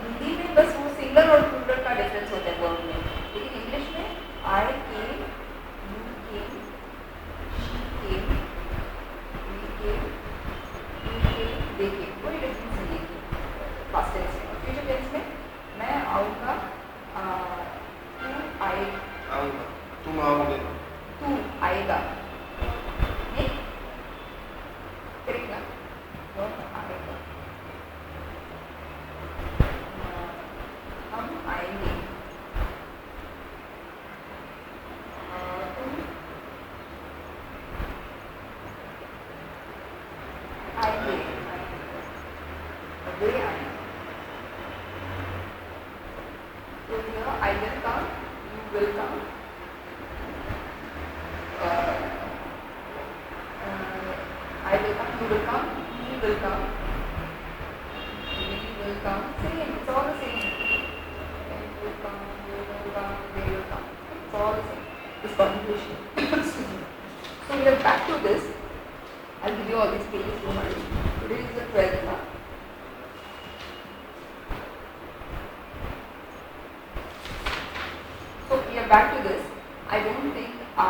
हिंदी में बस वो सिंगल और प्लूरल का डिफरेंस होता है वर्ब में, लेकिन इंग्लिश में I came, you came, she came, we came, you came, they came, कोई डिफरेंस नहीं है पास्ट टेंस में। और फ्यूचर टेंस में मैं आऊँगा, तू आएगा, तुम आओगे, तू आएगा, नहीं करेक्ट ना, आएगा, हम आएंगे, तुम आएंगे, वे आएंगे। तो here I will come, you will come, I will come, you will come, he will come, we will come, same, it's all the same. It will come, you will come, they will come, it's all the same, this conjugation. So we are back to this. I'll give you all these pages, don't worry. Today is the 12th now. So we are back to this. I don't think I,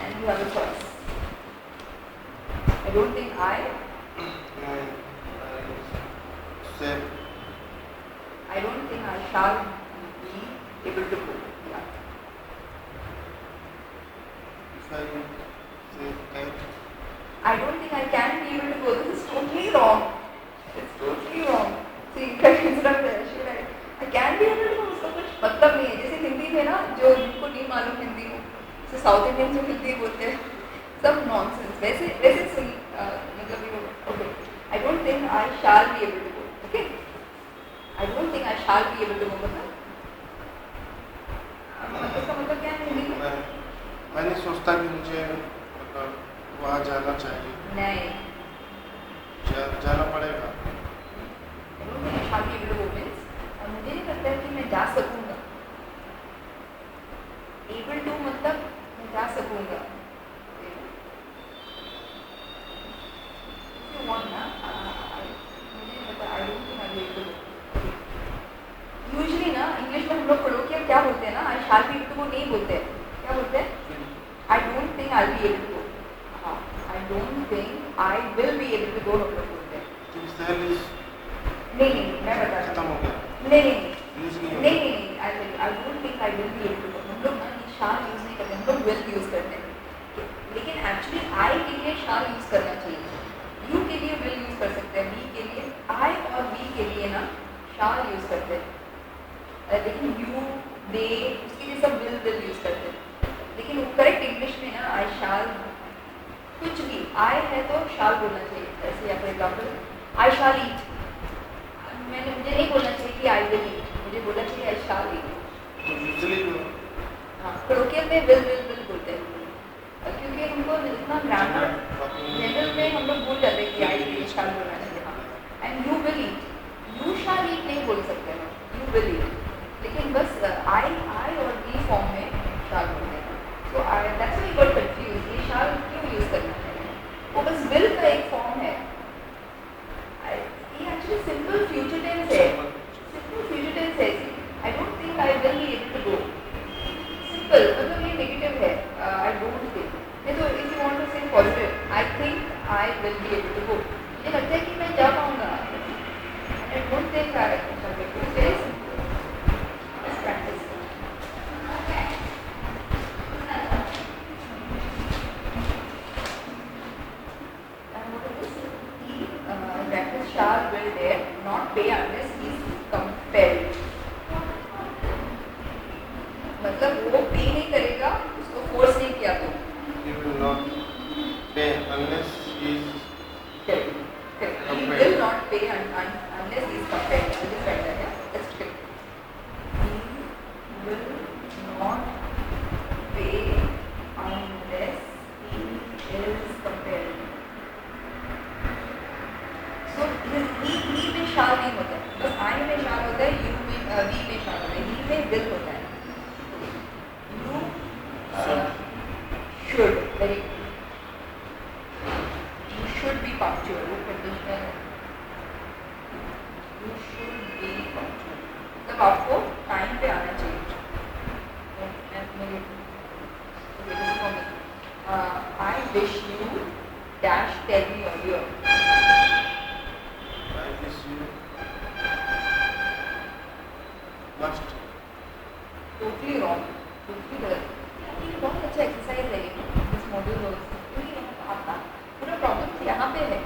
and you have a choice. I don't think I say, I don't think I shall be able to go. Yeah. if I say can, I don't think I can be able to go. This is totally wrong. It's totally wrong. See, instead of there, should I can be able to go. उसका कुछ मतलब नहीं है. जैसे हिंदी में ना, जो जिनको नहीं मालूम हिंदी में, तो साउथ इंडियन जो हिंदी बोलते हैं, सब नॉनसेंस. वैसे मतलब okay. I don't think I shall be able to go. Okay. I don't think I shall be able to go. मतलब इसका मतलब क्या है हिंदी में? मैं नहीं सोचता कि मुझे मतलब वहाँ जाना चाहिए. नहीं. जाना पड़ेगा. I don't think I shall be able to go means, और मुझे नहीं लगता है कि मैं जा सकूँगा. Able to मतलब मैं जा सकूँगा. If you want ना, मुझे नहीं लगता. I don't think I'll be able to go. Usually ना इंग्लिश में हम लोग colloquial क्या बोलते हैं ना, I shall be able to go नहीं बोलते हैं. क्या बोलते हैं? I don't think I'll be able to go. हाँ, I don't think I will be able to go हम लोग बोलते हैं. नहीं, मैं बता रहा खत्म हो गया. नहीं, I don't think I will be able to go. हम लोग ना shall यूज नहीं करते, हम लोग will यूज करते हैं. लेकिन एक्चुअली I के लिए shall यूज करना चाहिए. You के लिए will यूज कर सकते हैं, we के लिए, I और we के लिए ना shall यूज करते हैं. लेकिन you, they उसके लिए सब will यूज करते हैं. लेकिन करेक्ट इंग्लिश में ना I shall, कुछ भी I है तो shall बोलना चाहिए. ऐसे या for example I shall eat, मुझे नहीं बोलना चाहिए कि I will eat, मुझे बोलना चाहिए I shall eat. तो यूजुअली हाँ, colloquial में will बोलते हैं, क्योंकि हमको इतना ग्रामर जनरल में हम लोग भूल जाते हैं कि I will shall बोलना चाहिए. हाँ, and you will eat, you shall eat नहीं बोल सकते हैं, you will eat. लेकिन बस I और we फॉर्म में shall बोलते हैं. So that's why you got confused. ये shall क्यों यूज करना चाहिए? वो बस will का एक फॉर्म है. ये एक्चुअली सिंपल फ्यूचर टेंस है. I don't think I will be able to go. Simple, मतलब ये नेगेटिव है. I don't think. नहीं तो if you want to say positive, I think I will be able to go. मुझे लगता है कि मैं जा पाऊँगा. I don't think I shall be able to. It's very simple. Let's practice. And what is this? He practice shall, will, dare, not pay unless he is compelled. मतलब वो पे नहीं करेगा, उसको फोर्स नहीं किया तो. he will not pay unless he is Correct. He will not pay unless he is compelled. I'll just write that. Yeah, that's correct. He will not pay unless he is compelled. So he में shall नहीं होता है, बस I में shall होता है, you में we में shall होता है, he में will होता है. Should, very good. You should be punctual. वो conditional है. You should be punctual. मतलब आपको टाइम पे आना चाहिए. I wish you dash tell me earlier. I wish you must. Totally wrong. Totally गलत. ये बहुत अच्छा एक्सरसाइज है ये इस मॉड्यूल में, क्योंकि आपका पूरा प्रॉब्लम यहाँ पे है.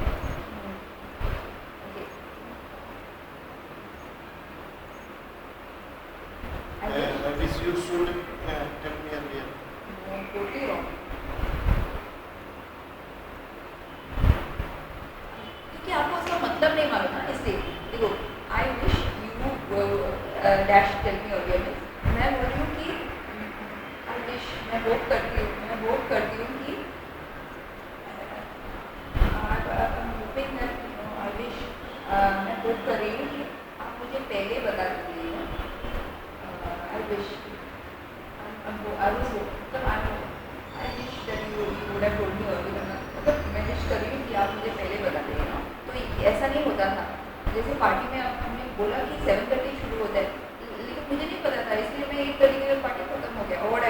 Okay. I wish you should tell me earlier. No, totally wrong. क्योंकि आपको उसका मतलब नहीं मालूम ना, इसलिए देखो I wish you dash tell me earlier में मैं बोल रही हूँ कि आई विश मैं होप करती हूँ कि आई विश मैं होप कर रही हूँ कि आप मुझे पहले बता दीजिए. I wish I wish that you would have told me earlier. मतलब मैं विश कर रही हूँ कि आप मुझे पहले बता देंगे ना. तो ऐसा नहीं होता था. जैसे पार्टी में हमने बोला कि 7:30 शुरू होता है, लेकिन मुझे नहीं पता था, इसलिए मैं 8:30 में पार्टी खत्म हो गया. और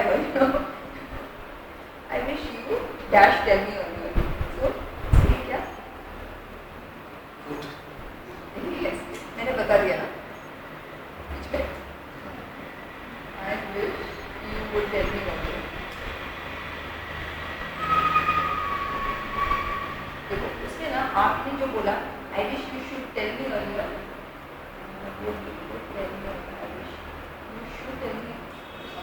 I wish you dash tell me earlier. So ये क्या Good. yes, मैंने बता दिया ना बीच में. I wish you would tell me earlier. देखो उसमें ना आपने जो बोला I wish you should tell me earlier,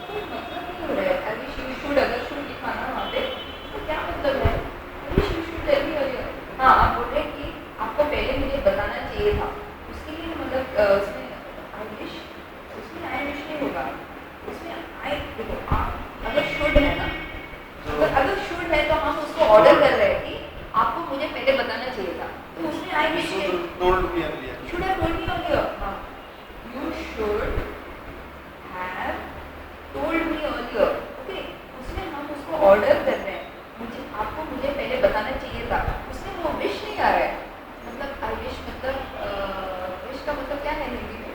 कोई मतलब नहीं हो रहा है. आई विश यू शुड अगर शुड लिखाना वहाँ पे तो क्या मतलब है? I wish you should tell me earlier. हाँ, आप बोल रहे हैं कि आपको पहले मुझे बताना चाहिए था, उसके लिए मतलब उसमें आई विश, उसमें आई विश नहीं होगा. उसमें आई देखो आप अगर शुड है ना, अगर शुड है तो हम उसको ऑर्डर कर रहे हैं कि आपको मुझे पहले बताना चाहिए था, तो उसमें I wish Told me earlier. should have told me earlier. हाँ, you should have told me earlier. Okay, उसमें हम उसको ऑर्डर कर रहे हैं, मुझे पहले बताना चाहिए था. उसमें वो विश नहीं आ रहा है. मतलब आई विश मतलब विश का मतलब क्या है हिंदी में?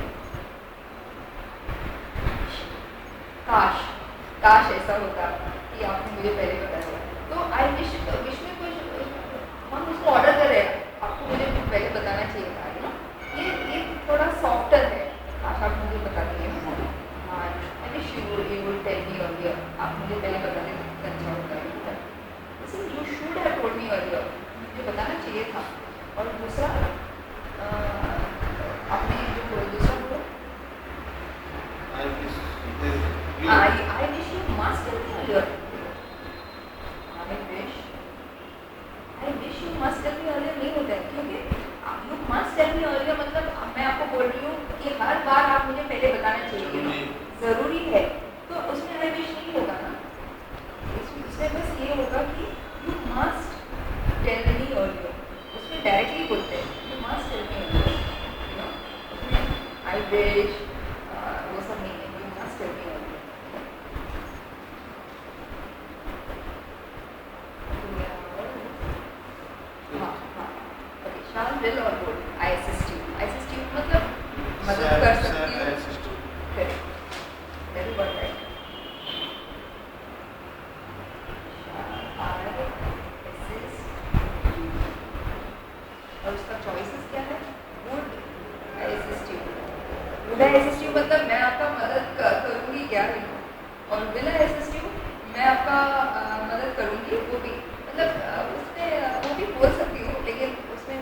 काश ऐसा होता कि आपने मुझे पहले बताया. तो आई विश में कोई हम उसको ऑर्डर कर रहे हैं, आपको मुझे पहले बताना चाहिए था. ना ये थोड़ा सॉफ्टर है. काश आप मुझे बता दिए. हाँ, I wish you would tell me earlier. आप मुझे पहले बता दें तो अच्छा होता है. You should have told me earlier, मुझे बताना चाहिए था. और दूसरा आपने जो दूसरा बोला I wish I wish you must tell me earlier. I wish you must tell me earlier नहीं होता है, क्योंकि you must tell me earlier मतलब मैं आपको बोल रही हूँ कि हर बार आप मुझे पहले बताना चाहिए, ज़रूरी है. तो उसमें I wish नहीं होगा ना. उसमें बस ये होगा कि you must tell me earlier. उसमें डायरेक्टली बोलते हैं you must tell me earlier. उसमें I wish वो सब नहीं है. You must tell me earlier. shall, will और would. I assist you. I assist you मतलब मदद कर सकती हूँ. Correct. Very well, right? Shall I assist you? और उसका choices क्या है? Would I assist you? Would I assist you मतलब मैं आपका मदद करूँगी क्या? और will I assist you? मैं आपका मदद करूँगी, वो भी मतलब उसमें वो भी बोल सकती हूँ, लेकिन उसमें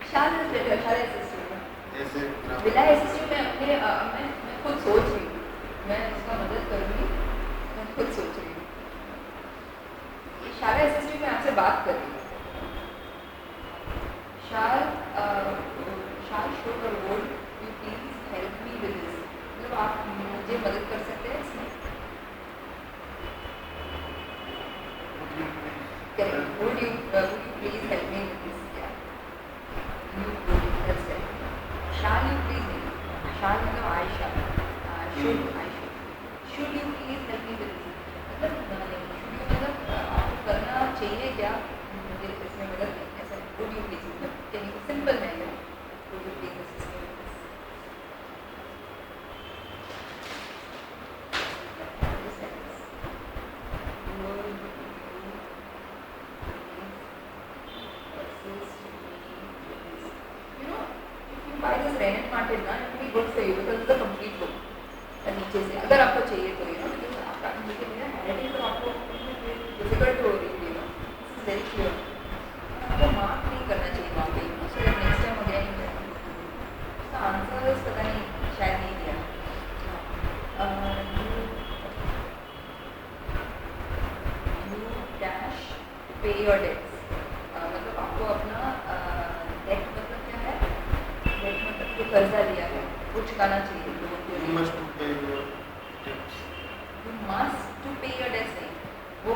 shall is better. Shall I assist you? Will I assist you? मैं खुद सोच रही हूँ, मैं उसका मदद करूँगी, मैं खुद सोच रही हूँ. ये shall I assist you मैं आपसे बात कर रही हूँ. shall should और would you please help me with this? मतलब आप मुझे मदद कर सकते हैं इसमें. Would you please help me with this? Yeah. You would. That's right. Shall you please नहीं. Shall मतलब I shall. Should I should. Should you please help me with this? मतलब should you मतलब आपको करना चाहिए क्या मुझे इसमें मदद? ऐसा would wanted ना it will be good for you because it's a complete book नीचे से अगर आपको चाहिए तो because आपका नीचे में handwriting तो आपको difficult हो रही है this is very clear आपको mark नहीं करना चाहिए वहाँ पे so that next time again इसका आंसर पता नहीं शायद नहीं दिया you dash pay your debts मतलब आपको अपना debt मतलब क्या है debt मतलब जो कर्जा लिया है वो चुकाना चाहिए लोगों को You must to pay your debts. you must to pay your debts नहीं वो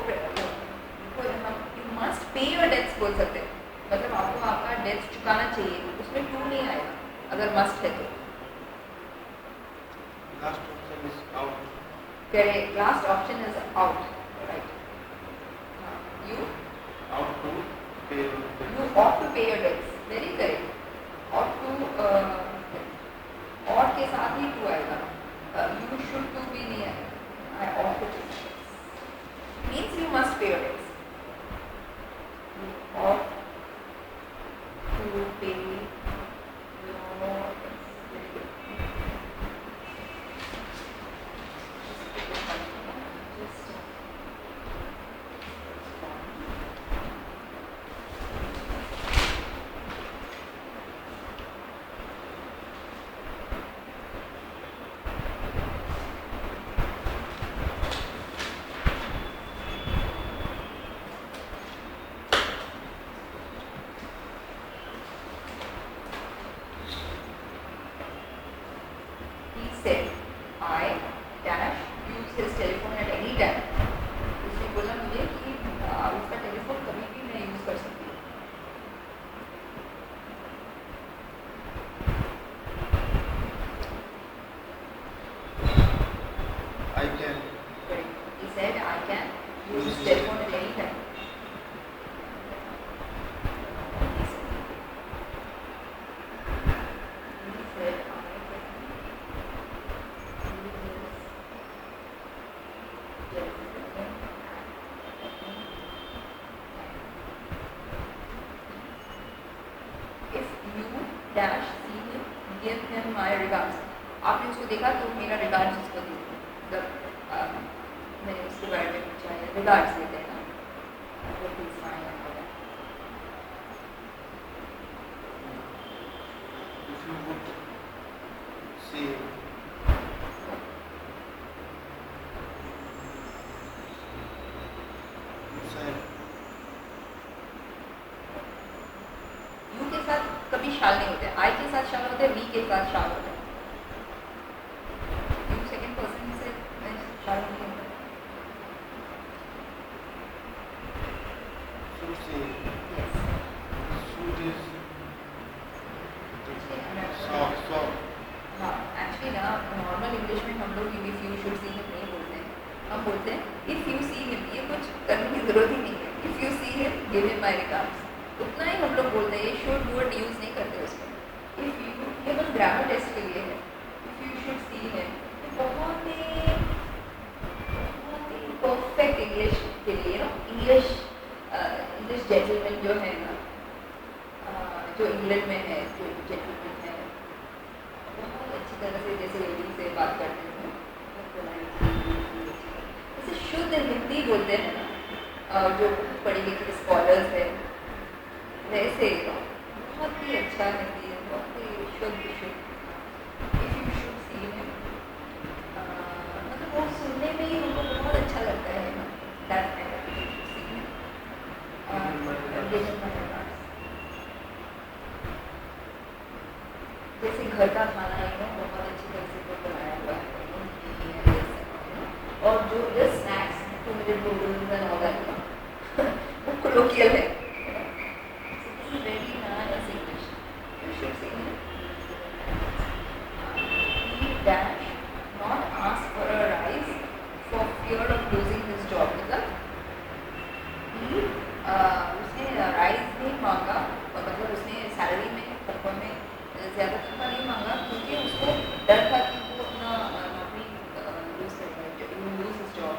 हम you must pay your debts बोल सकते हैं मतलब आपको आपका debts चुकाना चाहिए उसमें to नहीं आएगा अगर must है तो Last option is out. correct last option is out right you Out to pay your debts. you ought to pay your debts very correct ought to और के साथ ही to आएगा you should to भी नहीं आएगा I ought to pay means you must pay your debts you ought to pay your debts very good he said I dash use his telephone at any time उसने बोला मुझे कि उसका telephone कभी भी मैं यूज कर सकती हूँ I can. he said I can use his telephone at any time he said I can use his telephone if you dash see him give him my regards आपने उसको देखा तो मेरा रिगार्ड्स उसको दीजिए मतलब मैंने उसके बारे में पूछा है रिगार्ड्स देते हैं ना वो please fine If you would see said you के साथ कभी शाल नहीं होते आई के साथ शाल होते हैं वी के साथ शाल होते हैं यू सेकंड पर्सन से शाल नहीं होता should see yes should is so हाँ एक्चुअली ना नॉर्मल इंग्लिश में हम लोग if you should see him नहीं बोलते हैं हम बोलते हैं इफ यू सी हिम ये कुछ करने की जरूरत ही नहीं है if you see him give him my regards उतना ही हम लोग बोलते हैं ये शुड वर्ड यूज नहीं करते उसमें इफ यू ये बस ग्रामर टेस्ट के लिए है if you should see him बहुत ही परफेक्ट इंग्लिश के लिए ना इंग्लिश जेंटलमैन जो है ना जो इंग्लैंड में है जो जेंटलमैन है बहुत अच्छी तरह से जैसे लेडी से बात करते हैं जैसे शुद्ध हिंदी बोलते हैं ना जो पढ़ी लिखी स्कॉलर्स है वैसे बहुत ही अच्छा हिंदी है बहुत ही शुद्ध if you should see him मतलब वो सुनने में ही उनको बहुत अच्छा लगता है ना दैट काइंड ऑफ जैसे घर का खाना है ना बहुत अच्छी तरह से तो बनाया हुआ है और जो just snacks 2 minute noodles and all that वो कोलोकियल है very nice English you should say dash not ask for a rise for fear of losing his job मतलब उसने राइज नहीं मांगा और मतलब उसने सैलरी में तनख्वाह में ज़्यादा तनख्वाह नहीं मांगा क्योंकि उसको डर था कि वो अपना नौकरी लूज करेगा lose his job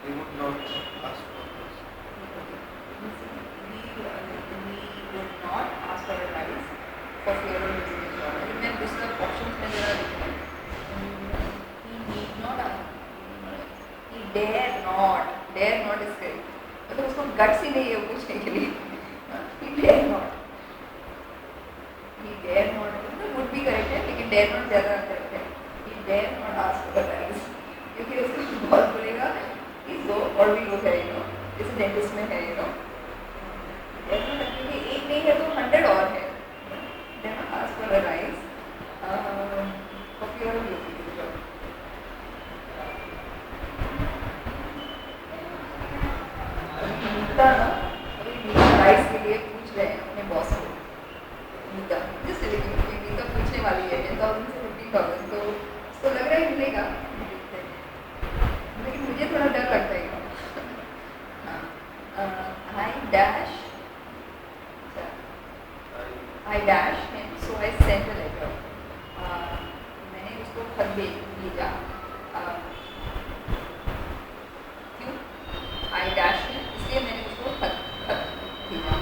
he would not ask for this. We would not ask for a rise for fear of losing his job मैं दूसरा डेयर नॉट इज करेक्ट, मतलब उसको गट्स ही नहीं है पूछने के लिए। ही डेयर नॉट, मतलब वुड भी करेक्ट है लेकिन डेयर नॉट ज़्यादा करेक्ट है। He dare not ask for advice, क्योंकि उसको बहुत बोलेगा कि जो और भी लोग है जैसे डेंटिस्ट में है क्योंकि एक नहीं है तो 100 और है। Then ask for advice coffee और राइस के लिए पूछ रहे हैं अपने बॉस को, नीता पूछने वाली है 10,000 से 15,000, तो उसको लग रहा है मिलेगा, लेकिन मुझे थोड़ा डर लगता है। I dash him, so I sent a letter. मैंने उसको खत भेजा। क्यों? I dash him, इसलिए मैंने उसको खत भेजा।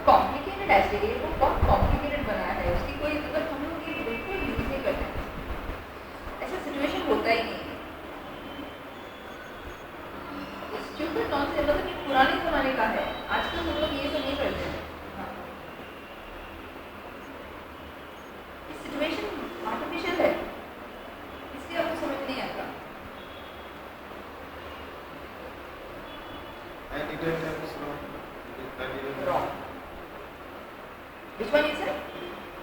कॉम्प्लिकेटेड ऐसे ही वो बहुत कॉम्प्लिकेटेड बनाया है, उसकी कोई मतलब हम लोग ये बिल्कुल यूज नहीं करते, ऐसा सिचुएशन होता ही नहीं। स्टूपिड नॉनसेंस, मतलब ये पुराने ज़माने का है, आजकल हम लोग ये सब नहीं करते। ये सिचुएशन आर्टिफिशियल है, इसलिए आपको समझ नहीं आता। Wrong. Which one is it?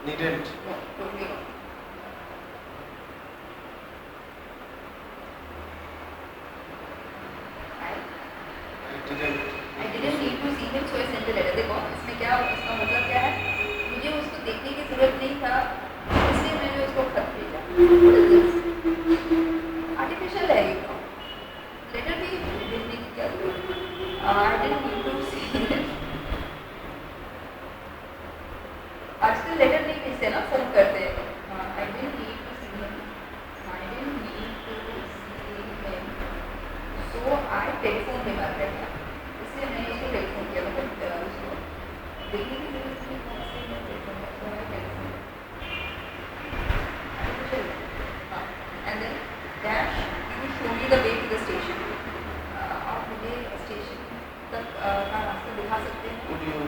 Needn't. No, totally wrong. I didn't need to see him, so I sent a letter. देखो इसमें क्या, इसका मतलब क्या है, मुझे उसको देखने की जरूरत नहीं था, इसलिए मैंने उसको खत भेजा। आर्टिफिशियल है ये, लेटर भी भेजने की क्या जरूरत? I didn't need to see him. आजकल लेटर नहीं भेजते ना, फोन करते हैं। I didn't need to see him. I didn't need to see him. So I telephone पे बात कर लिया, इसलिए मैंने उसको टेलीफोन किया, मतलब उसको देखने की जरूरत नहीं, कौन से मैं टेलीफोन करता हूँ, telephone. And then dash, you show me the way to the station. आप मुझे स्टेशन तक का रास्ता दिखा सकते हैं? Could you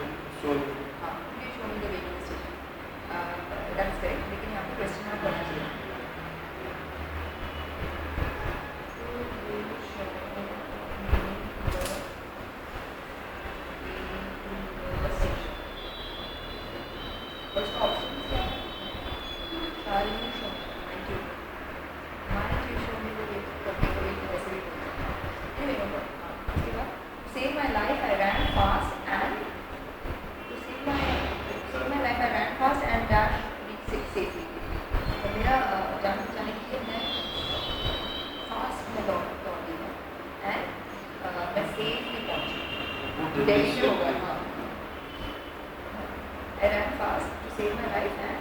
show me? हाँ, could you show me the way to the station? That's correct, लेकिन यहाँ पे क्वेश्चन मार्क होना चाहिए। फर्स्ट ऑप्शन क्या है? Shall you show me? Might you? Might you show me the way to वैसे भी बोलते हैं। Anyway, no problem. उसके बाद to save my life I ran fast and I ran fast and dashed safely. तो मेरा जान बचाने के लिए मैं फास्ट में दौड़ी हूँ एंड मैं सेफली पहुँची। दिल्ली में होगा, हाँ। I ran fast to save my life and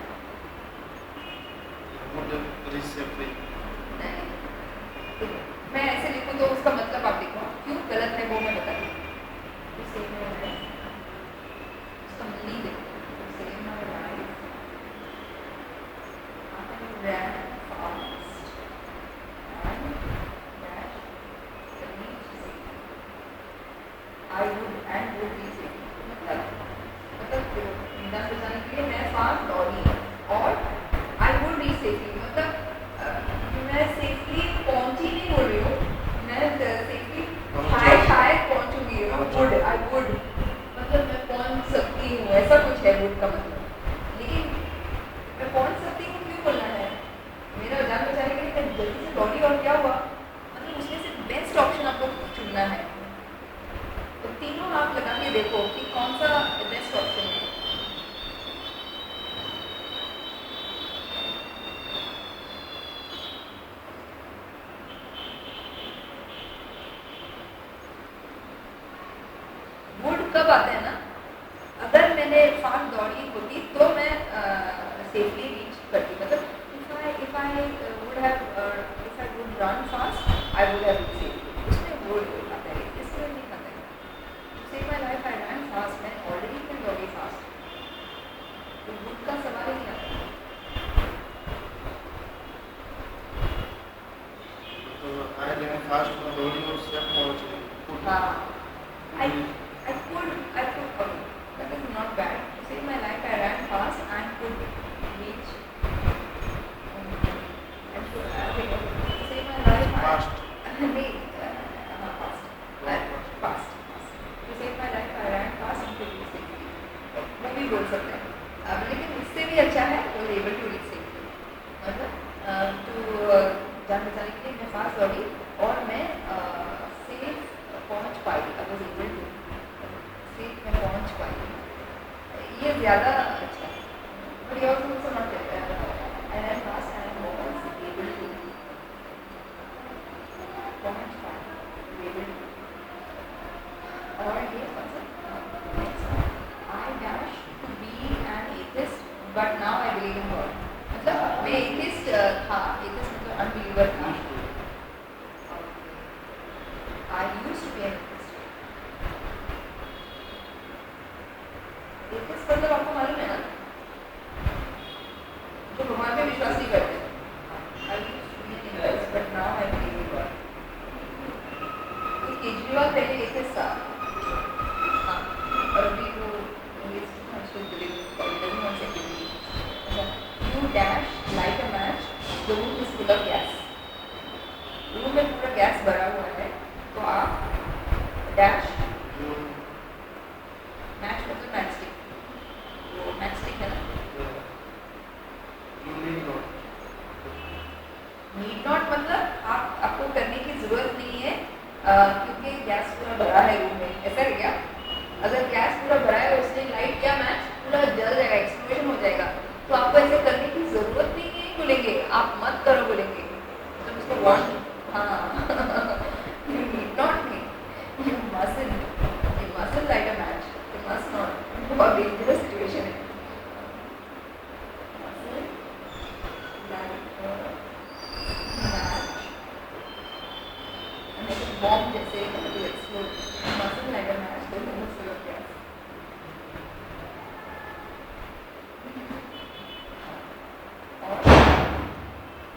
नहीं, मैं ऐसे लिखूँ तो उसका मतलब आप लिखो, क्यों गलत है वो मैं बता दूँ। To save my life, उसका मीनिंग देखो। To save my life, I ran fast and dashed the beach safely. I would be safe. मतलब जान बचाने के लिए मैं फास्ट दौड़ी और I would be safely, मतलब मैं सेफली पहुंची नहीं बोल रही हूँ, मैं सेफली शायद पहुंचूंगी, I would मतलब मैं पहुंच सकती हूँ, ऐसा कुछ है would का मतलब। लेकिन मैं पहुंच सकती हूँ क्यों बोलना है? मेरा जान बचाने के लिए मैं जल्दी से दौड़ी और क्या हुआ, मतलब उसमें से बेस्ट ऑप्शन आपको चुनना है। तो तीनों आप लगा के देखो कि कौन सा बेस्ट ऑप्शन है। वुड कब आता है ना, अगर मैंने फास्ट दौड़ी होती तो मैं सेफली रीच करती, मतलब if I would run fast I would have reached safely. भी बोल सकते हैं। अब लेकिन उससे भी अच्छा है वो एबल टू रीड सेफली, मतलब तो जान बचाने के लिए मैं फास्ट दौड़ी और मैं सेफ पहुंच पाई, I was able to safe मैं पहुंच पाई, ये ज़्यादा अच्छा है। बट ये also also not and I'm fast and I was able to पहुंच पाई, able to। और ये I dash to be an atheist but now I believe in God, मतलब मैं atheist था, atheist मतलब unbeliever था, I used to be an atheist। atheist मतलब आपको मालूम है ना, जो भगवान में विश्वास नहीं करते। I used to be an atheist but now I believe in God। तो केजरीवाल पहले atheist था, हाँ, और अभी वो You dash like a match, the room is full of gas। Room में पूरा गैस भरा हुआ है, तो आप डैश मैच मतलब मैच स्टिक, वो मैच स्टिक है ना, नीड नॉट मतलब आपको करने की जरूरत नहीं है, क्योंकि गैस पूरा भरा है रूम में, ऐसा है क्या? अगर गैस पूरा भरा है और उसने लाइट किया मैच, पूरा जल जाएगा, एक्सप्लोजन हो जाएगा, तो आपको ऐसे करने की जरूरत नहीं बोलेंगे, आप मत करो बोलेंगे, मतलब उसको वार्न, हाँ you need not be, you mustn't light a match, you must not, बहुत dangerous situation है। बॉम्ब जैसे explode, muscle light a match, तो वो फुल ऑफ गैस। और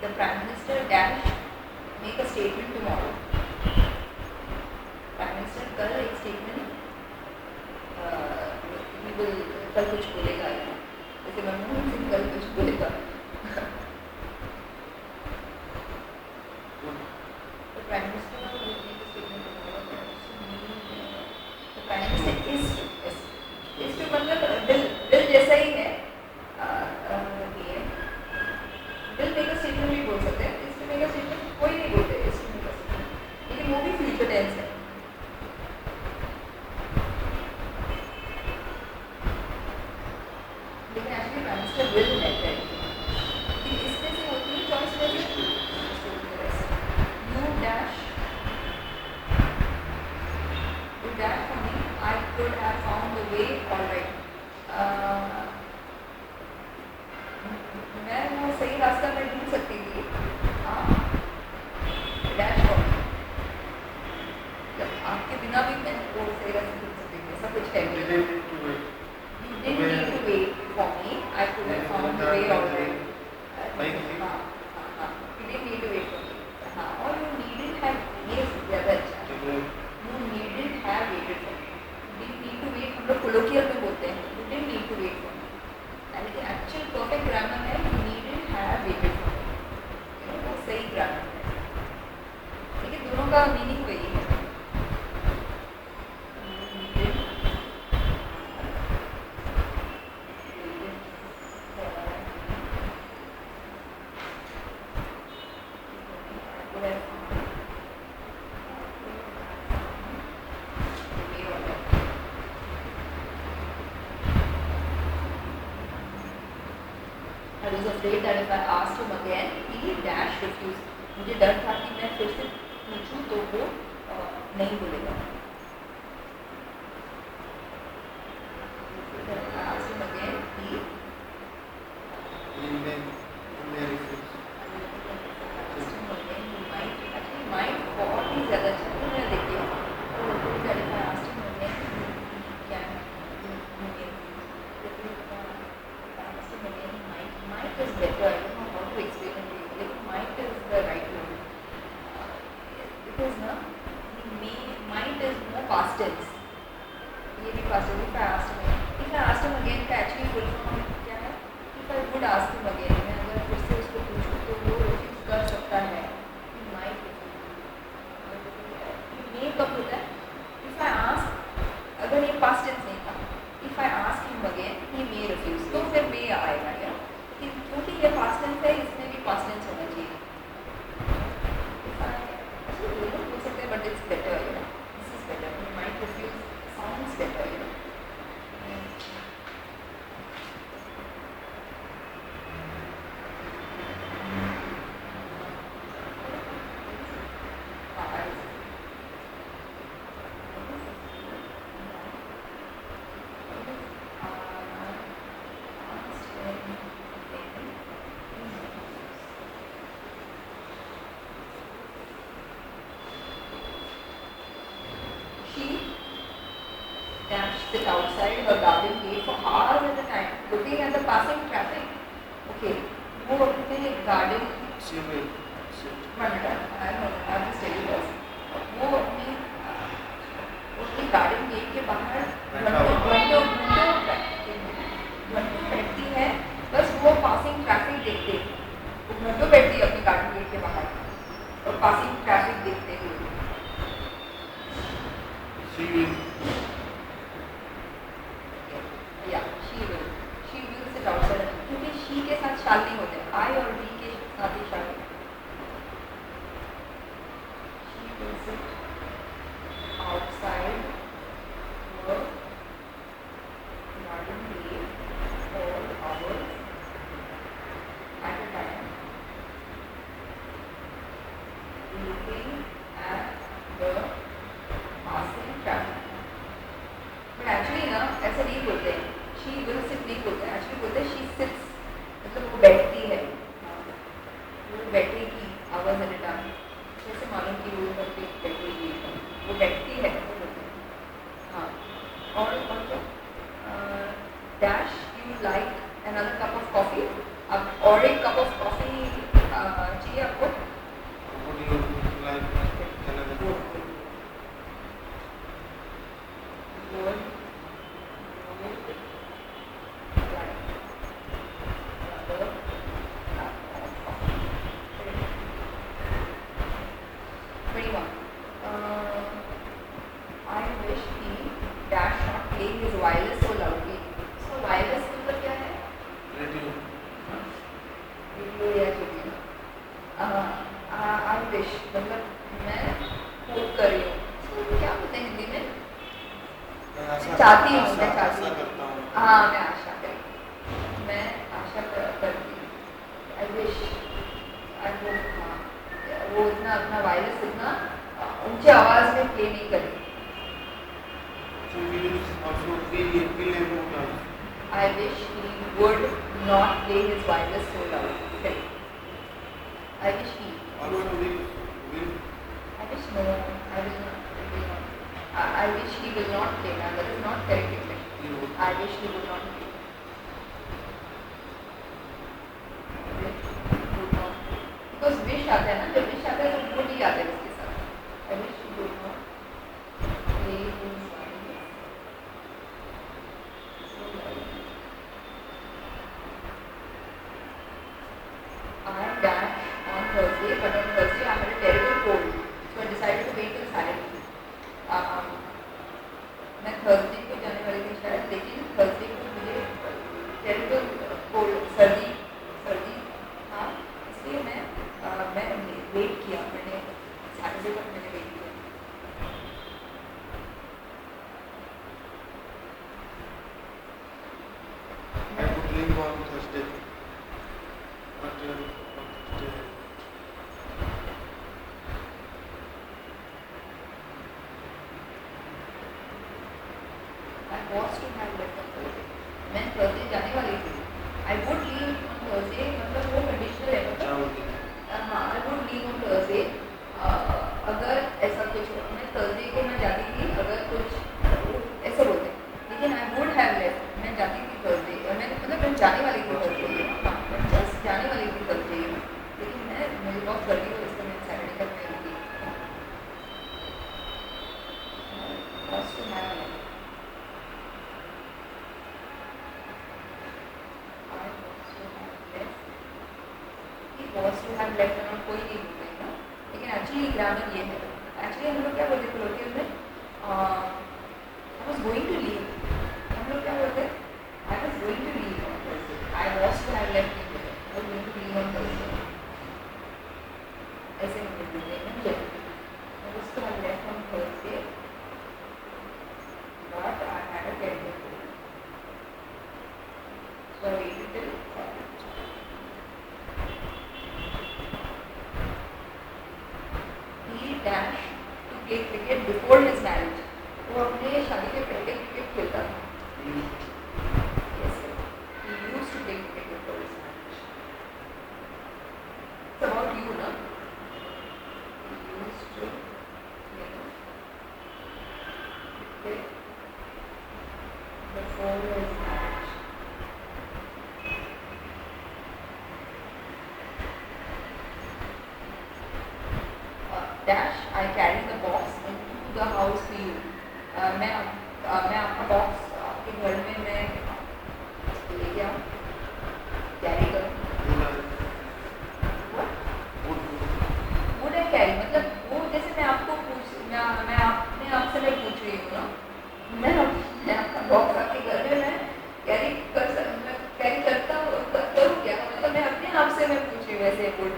the prime minister dash make a statement tomorrow. Prime minister कल एक statement कल कुछ बोलेगा, जैसे मनमोहन सिंह कल कुछ बोलेगा। प्राइम मिनिस्टर इस मतलब बिल जैसा ही है, बिल मेक अ स्टेटमेंट भी बोल सकते हैं, इसमें मेक अ स्टेटमेंट कोई नहीं बोलते, इसमें मेक अ स्टेटमेंट, लेकिन वो भी फ्यूचर टेंस है। लेकिन actually prime minister will make है, लेकिन इसमें से होती है चॉइस में you dash for me, I could have found a way, all right। मैं वो सही रास्ता मैं ढूंढ सकती थी, हाँ, डैश फॉर मी, आपके बिना भी मैं वो सही रास्ता ढूंढ सकती थी, ऐसा कुछ है। You didn't need to wait for me, I could have found a way, all right। हाँ, you didn't need to wait for me, हाँ, और you needn't have, ये ज़्यादा अच्छा है, you needn't have waited for me, you didn't need to wait, हम लोग colloquial में बोलते हैं, you didn't need to wait for me, लेकिन एक्चुअल परफेक्ट ग्रामर है you needn't have waited for me, वो सही ग्रामर है, लेकिन दोनों का मीनिंग वही है। I was afraid that if I asked him again, he dash refused। मुझे डर था कि मैं फिर से पूछूं तो वो नहीं बोलेगा। I asked him again, he might बहुत ही ज़्यादा अच्छा है, मैं देखिए that if I asked him again, he can might is better, I don't know how to explain it to you, लेकिन might is the right word, because ना might is more past tense, ये भी past tense। if I asked him again का actually full form क्या है? if I would ask him again, मैं अगर फिर से उसको पूछूं तो वो refuse कर सकता है, might ये कब होता है? if I ask, अगर ये past tense नहीं था, if I ask him again, he ठीक है पास्ट टेंस है, इसमें भी पास्ट टेंस होना चाहिए। दोनों हो सकते हैं but it's better, you know, this is better, you might refuse sounds better, you know. Sit outside her garden gate for hours at a time, looking at the passing traffic. Okay, वो अपने garden She will sit. I'm just telling you this. वो अपनी garden gate के बाहर घंटों बैठती है, बस वो passing traffic देखते, वो घंटों बैठती है अपनी garden gate के बाहर और passing traffic देखते हुए। She will. She will sit outside, क्योंकि she के साथ शाल नहीं होते, I और we के साथ ही शाल। She will sit outside her garden gate for hours at a time, looking at the passing traffic. But actually ना ऐसे नहीं बोलते हैं, she will sit नहीं बोलते हैं, actually बोलते हैं she sits, मतलब वो बैठती है, वो बैठेगी hours at a time, जैसे मालूम कि वो घर पे बैठेगी, वो बैठती है, वो बोलते हैं। हाँ, और क्या dash you like another cup of coffee, अब और एक cup of coffee चाहिए आपको? Would you like another? I wish he dash not playing his wireless so loudly. So wireless मतलब क्या है? Radio. रेडियो या जो भी। I wish मतलब मैं होप कर रही हूँ। So क्या बोलते हैं हिंदी में? चाहती हूँ, मैं चाहती हूँ। करता हूँ। हाँ, मैं आशा करती, मैं आशा करती हूँ। I wish, I hope, हाँ, वो इतना अपना वायरस इतना ऊंचे आवाज में प्ले नहीं करें। So we will also feel able to. I wish he would not play his wireless so loud. Correct. I wish he Also would. will. I wish no, I will not. I will not. I wish he will not play. Now that is not correct English. He would. I wish he would not play. Because wish आता है ना, जब wish आता है तो would ही आता है इसके साथ। I wish he would not play his wireless so loud. I dashed on Thursday, but on Thursday I had a terrible cold, so I decided to wait till Saturday. मैं Thursday को जाने वाली थी शायद, लेकिन Thursday को मुझे terrible cold, सर्दी हाँ, इसलिए मैं वेट किया, मैंने Saturday तक मैंने वेट किया। I would leave on Thursday. But I was to have left on Thursday. मैं Thursday जाने वाली थी। I would leave on Thursday, मतलब वो conditional है, मतलब जाऊँगी। हाँ, I would leave on Thursday. अगर ऐसा कुछ हो, मैं Thursday को मैं जाती थी, अगर कुछ ऐसा बोलते, लेकिन I would have left, मैं जाती थी Thursday, मैं मतलब मैं जाने वाली थी Thursday, हाँ, मैं just जाने वाली थी Thursday, लेकिन मुझे बहुत सर्दी हो, इसलिए मैं Saturday तक मैं रुकी। Was to have left. Was to have left और कोई नहीं बोलते हैं ना, लेकिन एक्चुअली ग्रामर ये है। एक्चुअली हम लोग क्या बोलते हैं कोलोकियल में, I was going to leave, हम लोग क्या बोलते हैं, I was going to leave on Thursday, I was to have left on Thursday, Where is that? Dash, I carry the box into the house for you. मैं आपका box आपके घर में मैं लेके आऊँ, कैरी करूँ. वुड आई कैरी मतलब वो जैसे मैं आपको मैं अपने आप से नहीं पूछ रही हूँ ना, मैं आपका बॉक्स आपके घर में मैं कैरी करता करूँ क्या, मतलब मैं अपने आप से मैं पूछ रही हूँ. वैसे वुड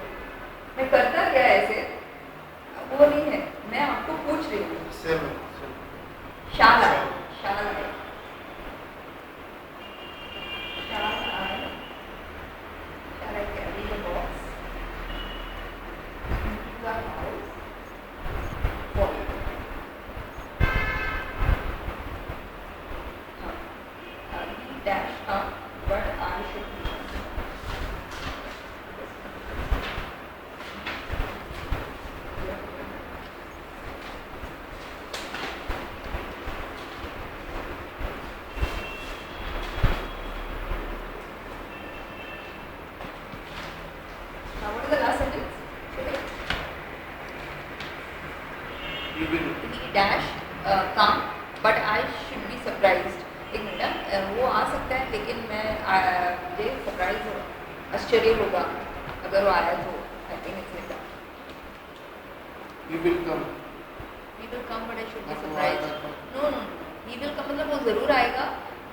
मैं करता क्या ऐसे वो नहीं है, मैं आपको पूछ रही हूँ. शाल आए, शाल आए, शाल आए, शाल आए carry the box into the house for you. You dash come, but I should be. Now what is the last sentence? You will. He dash come, but I should be surprised. एक minute, वो आ सकता है लेकिन मैं मुझे surprise हो, आश्चर्य होगा अगर वो आया तो. I think it's like that. You will come. He will come, but I should be हाँ, तो surprised. आएगा तो- No, no, he will come मतलब वो ज़रूर आएगा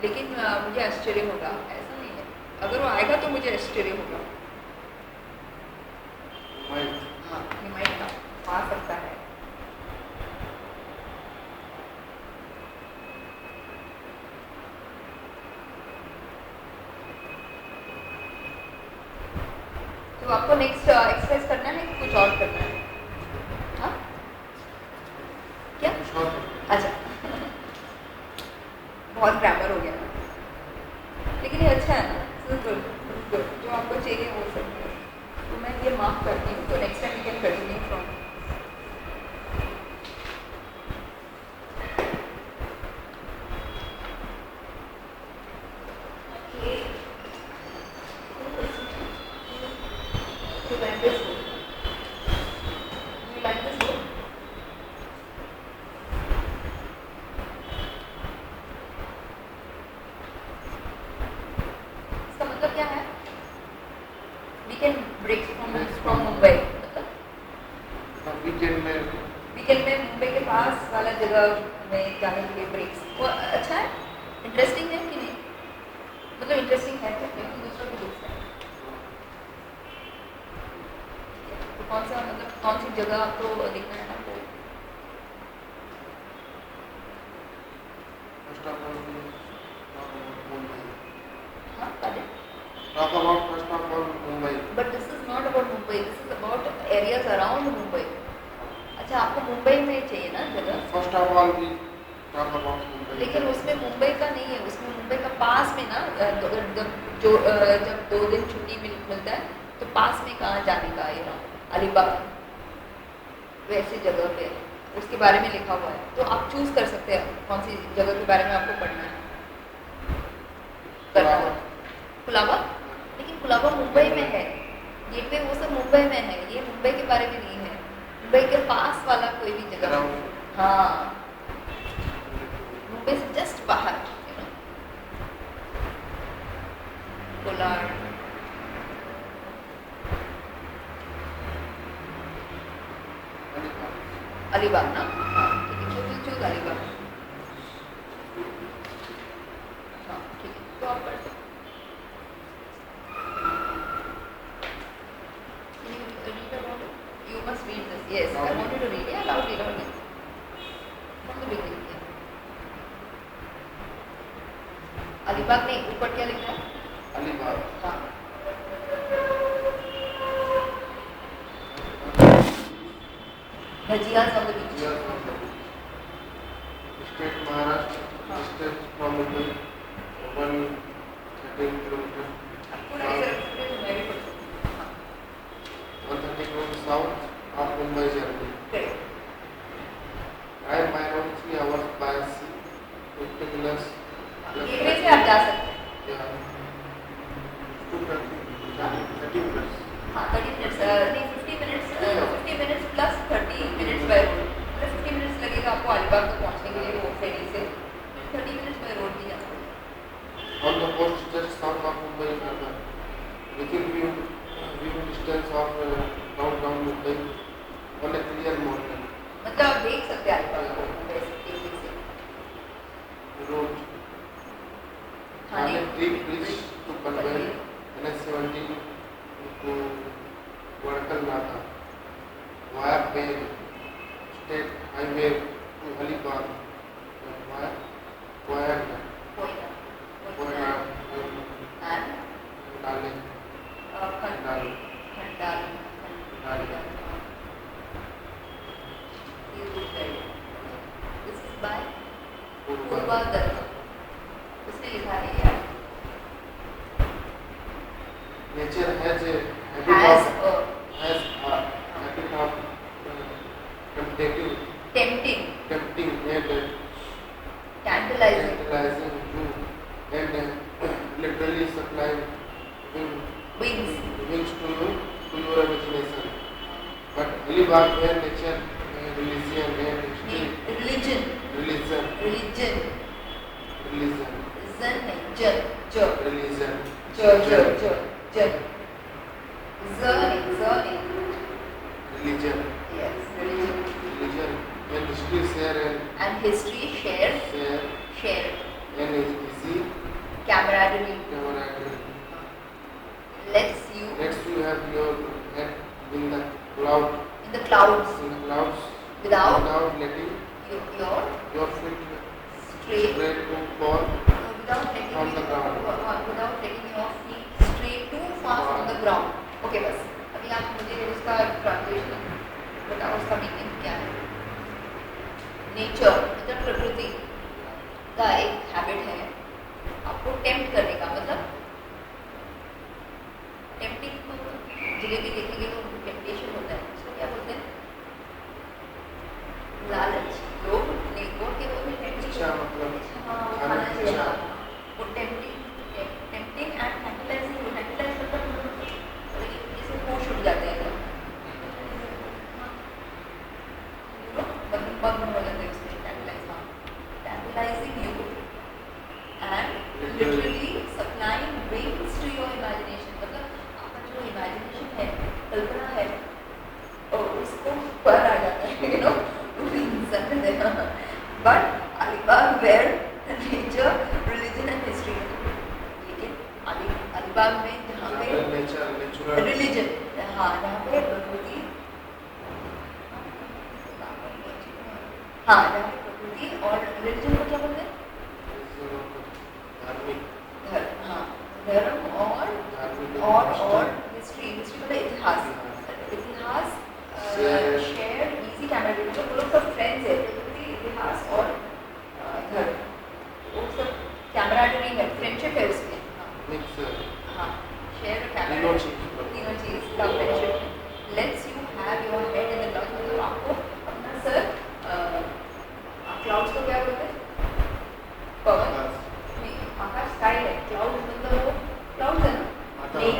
लेकिन मुझे आश्चर्य होगा, ऐसा नहीं है. अगर वो आएगा तो मुझे आश्चर्य होगा. Might. हाँ, he might come, आ सकता है. तो आपको नेक्स्ट एक्सप्रेस करना है कि कुछ और करना है? हाँ क्या? कुछ और. अच्छा बहुत ग्रामर हो गया ना, लेकिन ये अच्छा है ना. जो आपको चाहिए वो सब है. तो मैं ये मार्क करती हूँ, तो next time you can continue from. You like this book? You like this book? इसका मतलब क्या है? We can break from Mumbai. मतलब वीकेंड में वीकेंड में मुंबई के पास वाला जगह में जाने के लिए ब्रेक्स. वो अच्छा है, इंटरेस्टिंग है कि नहीं? मतलब इंटरेस्टिंग है क्या? लेकिन दूसरों की बुक्स है. तो कौन सा मतलब कौन सी जगह आपको देखना है ना? तो फर्स्ट ऑफ ऑल मुंबई. हाँ pardon? Talk about first of all Mumbai. But this is not about Mumbai. This is about areas around Mumbai. अच्छा आपको मुंबई में चाहिए ना जगह? फर्स्ट ऑफ ऑल भी talk about मुंबई. लेकिन उसमें मुंबई का नहीं है, उसमें मुंबई का पास में ना जब 2 दिन छुट्टी मिलता है तो पास में कहाँ जाने का ये ना अलीबाग वैसी जगह पे उसके बारे में लिखा हुआ है. तो आप चूज कर सकते हैं कौन सी जगह के बारे में आपको पढ़ना है. करना है कुलाबा, लेकिन कुलाबा मुंबई में है. गेटवे वो सब मुंबई में है, ये मुंबई के बारे में नहीं है. मुंबई के पास वाला कोई भी जगह. हाँ मुंबई से जस्ट बाहर, कोलार. अलीबाग ना. हाँ ठीक है, तो चूज अलीबाग. हाँ ठीक है, तो आप पढ़ सकते. You must read this. Yes, I want you to read it. Yeah, loudly, loudly. From the beginning. Yeah. Alibag नहीं, ऊपर क्या लिखा है? अलीबाग. हाँ. भजियाज on the beach. State Maharashtra. State from Mumbai. 113 kilometers. आपको ऐसे रखते हैं मैं भी पढ़ सकती हूँ. हाँ. 130 kilometers south of Mumbai journey. Correct. Drive by around 3 hours by sea. 50 minutes. Gateway से में आप जा सकते हैं। Yeah. 30 minutes. हाँ 30 मिनट्स नहीं 50 minutes plus 30 minutes by road, मतलब 50 मिनट्स लगेगा आपको अलीबाग तक पहुँचने के लिए वो फेरी से, 30 मिनट्स बाय रोड भी जा सकते हैं। On the coast just south of Mumbai, within view distance of downtown Mumbai, on a clear morning. मतलब आप देख सकते हैं अलीबाग को मुंबई से Road. Thane Bridge to Panvel, NH-70 to Warakal Naka, via Bain, State Highway to Alibag, via Koyana, Koyna Koyana, and Dale, Khandala this is by Purva Dutt, उसने लिखा है यार Nature has a has habit of tempting tempting and tantalizing tantalizing you and literally supplying wings wings to your imagination. But Alibag where nature, religion and history, religion religion, religion religion, zan नहीं j religion, j नहीं religion, yes religion religion and history share and history shared and easy camaraderie camaraderie. lets you Next you have your head in the clouds without letting your your feet straight straight to fall without letting on the ground. without letting your feet stray too far from the ground. Okay बस अभी आप मुझे उसका translation बताओ, उसका meaning क्या है। Nature मतलब प्रकृति का एक हैबिट है आपको टेम्प्ट करने का, मतलब टेम्पटिंग को जलेबी देखेंगे तो टेम्पटेशन होता है, उसको क्या बोलते हैं लालच। लोग नहीं बोल के वो भी अच्छा मतलब हाँ वो खाना चाहिए, वो टेम्पटिंग एंड टैंटलाइजिंग मतलब जैसे होश उड़ जाते हैं लोग, मग्न हो जाते हैं उसमें, tantalising you and literally supplying wings to your imagination, मतलब आपका जो इमेजिनेशन है, कल्पना है, और उसको पर आ जाता है, you know but Alibag where nature religion and history, लेकिन अलीबाग में जहाँ पे रिलीजन, हाँ जहाँ पे प्रकृति, हाँ जहाँ पे प्रकृति और रिलीजन को क्या बोलते हैं, धर्म, हाँ धर्म और हिस्ट्री मतलब इतिहास शेयर इजी कैमरा, जो वो लोग सब फ्रेंड्स है, इतिहास और धर्म वो सब कैमराडरी है, फ्रेंडशिप है उसमें, हाँ शेयर कैमरा तीनों चीज़ का फ्रेंडशिप है। Let's you have your head in the clouds, मतलब आपको अपना सर क्लाउड्स को क्या बोलते हैं, पवन नहीं आकाश, स्काई है, क्लाउड मतलब वो क्लाउड्स है ना, नहीं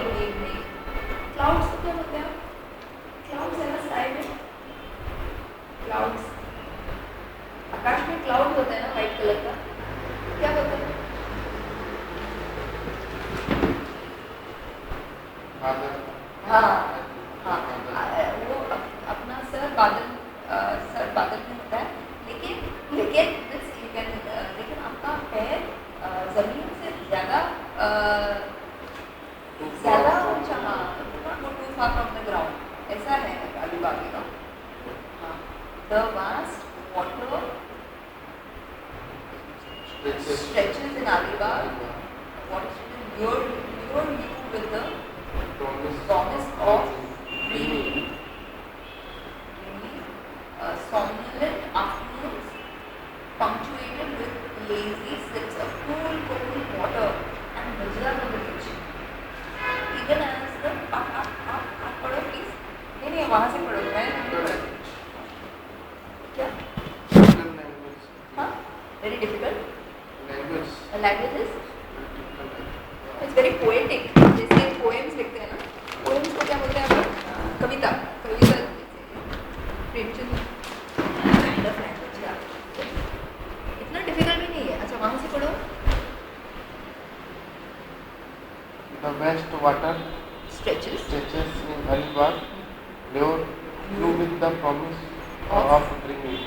क्लाउड्स को क्या बोलते हैं, क्लाउड्स है ना स्काई में, क्लाउड्स आकाश में क्लाउड होता है ना वाइट कलर का, क्या बोलते हैं, हाँ वो अपना सर बादल में होता है, लेकिन आपका पैर जमीन से ज़्यादा ऊंचा, हाँ too far from the ground, ऐसा है अलीबाग का। हाँ the vast water stretches in Alibag, what lured you with the promise of dreamy, somnolent afternoons punctuated with lazy sips of cool water and bhajia on the beach. Even as the आप पढ़ो please, नहीं वहाँ से पढ़ो, मैं नहीं पढ़ती क्या, हाँ very difficult language languages very poetic, जैसे पोएम्स लिखते हैं ना, पोएम्स को क्या बोलते हैं अपन? कविता, कविता प्रेमचंद काइंड ऑफ लैंग्वेज है, इतना डिफिकल्ट भी नहीं है। अच्छा वहाँ से पढ़ो। The west water stretches stretches in Alibag, lure you with the promise of dreaming.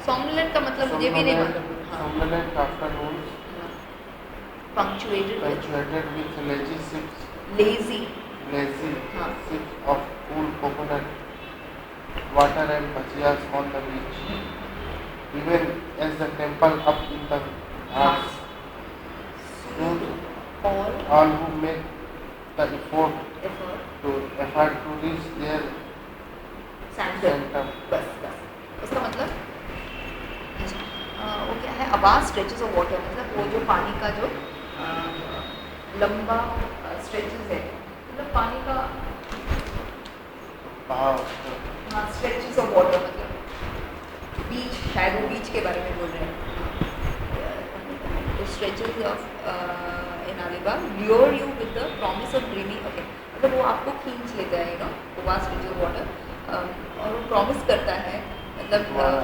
सॉम्नलेंट का मतलब मुझे भी नहीं मालूम। हाँ, Somnolent afternoons, punctuated punctuated with lazy sips, lazy, lazy हाँ, sips of cool coconut water and bhajiyas on the beach. Even as the temple up in the hearts, all who make the effort to reach their sandal, center. बस बस उसका मतलब वो क्या है? अबाज stretches of water, मतलब वो जो पानी का जो लंबा स्ट्रेचेस है, मतलब पानी का Wow. हाँ स्ट्रेचेस ऑफ वाटर, मतलब बीच, शायद वो बीच के बारे में बोल रहे हैं। Stretches of in Alibag lure you with the promise of dreaming. Okay, मतलब वो आपको खींच लेता है, वास्ट स्ट्रेचेस ऑफ वाटर, और वो प्रॉमिस करता है, मतलब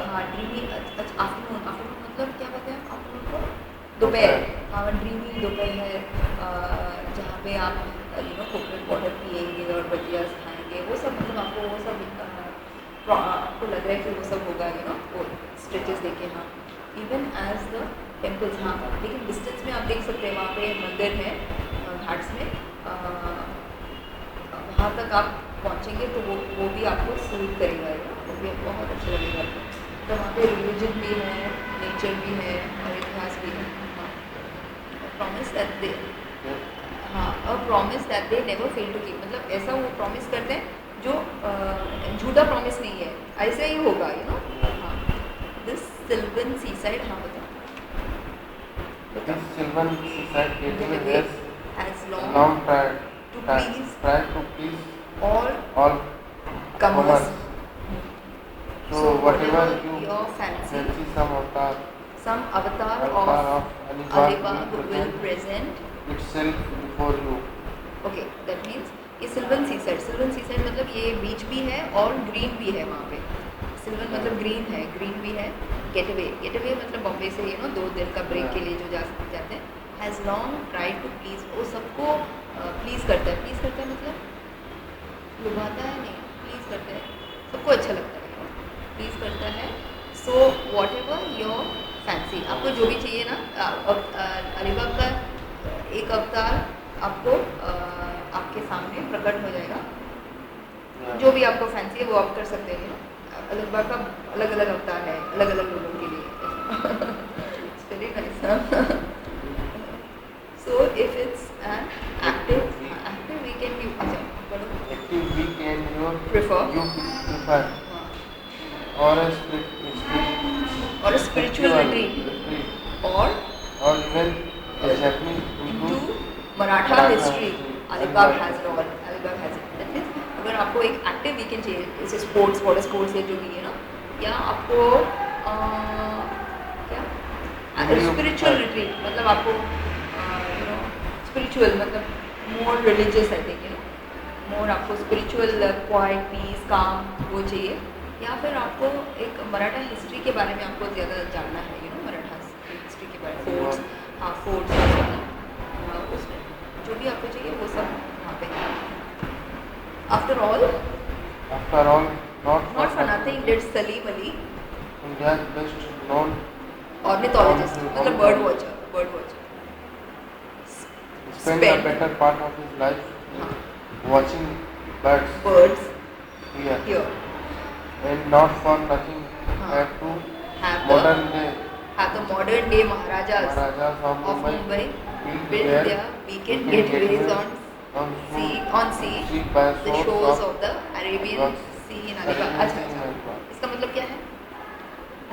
हाँ ड्रीमी। आफ्टरनून, आफ्टरनून मतलब क्या कहते हैं आफ्टरनून को? दोपहर। हाँ ड्रीमी दोपहर, जहाँ पे आप कोकोनट वाटर पिएंगे और भजियास खाएंगे, वो सब मतलब आपको वो सब आपको लग रहा है कि वो सब होगा, वो स्ट्रेचेस देखे। हाँ, इवन एज द टेम्पल्स, हाँ, लेकिन डिस्टेंस में आप देख सकते हैं वहाँ पे मंदिर है घाट्स में, वहाँ तक आप पहुँचेंगे तो वो भी आपको सूट करेगा, वो भी बहुत अच्छा लगेगा आपको। तो वहाँ पे रिलीजन भी है, नेचर भी है और इतिहास भी है। प्रॉमिस दैट दे, हाँ, और promise that they never fail to keep, मतलब ऐसा वो प्रॉमिस करते हैं जो झूठा प्रॉमिस नहीं है, ऐसे ही होगा, हाँ। दिस सिल्वन सी साइड, हाँ बताओ। This sylvan seaside gateway has long long tried to please to please all comers. So whatever you your fancy, fancy, some avatar of Alibag will present itself before you. Okay, that means ये सिल्वन सी side मतलब ये बीच भी है और green भी है वहाँ पे। सिल्वन मतलब ग्रीन है, ग्रीन भी है। गेटवे मतलब बॉम्बे से 2 दिन का ब्रेक के लिए जो जाते हैं। Has long tried to please, वो सबको प्लीज़ करता है मतलब लुभाता है नहीं, प्लीज़ करता है, सबको अच्छा लगता है, प्लीज़ करता है। So what ever your fancy, आपको जो भी चाहिए ना, अलीबाग का एक अवतार आपको आपके सामने प्रकट हो जाएगा। जो भी आपको फैंसी है वो आप कर सकते हैं। अलीबाग का अलग अलग अवतार है, अलग अलग लोगों के लिए। Very nice. So if it's an active weekend, you Active weekend you prefer or a spiritual retreat or even a Japanese into Maratha history, Alibag has it all. That means अगर आपको एक एक्टिव वीकेंड चाहिए, जैसे sports, water sports है जो भी है ना, या आपको क्या स्पिरिचुअल रिट्रीट, मतलब आपको स्पिरिचुअल मतलब मोर रिलीजियस, आई थिंक मोर आपको स्पिरिचुअल क्वाइट पीस काम वो चाहिए, या फिर आपको एक मराठा हिस्ट्री के बारे में आपको ज़्यादा जानना है, मराठा हिस्ट्री के बारे में, फोर्ट्स, हाँ फोर्ट्स, उसमें जो भी आपको चाहिए वो सब वहाँ पे है। After all, not for nothing did Salim Ali, India's best known ornithologist, मतलब bird watcher, spend the better part of his life watching birds here, and not for nothing have the modern day Maharajas of Mumbai built their weekend getaways on sea, the shores of the Arabian Sea in Alibag। अच्छा, इसका मतलब क्या है?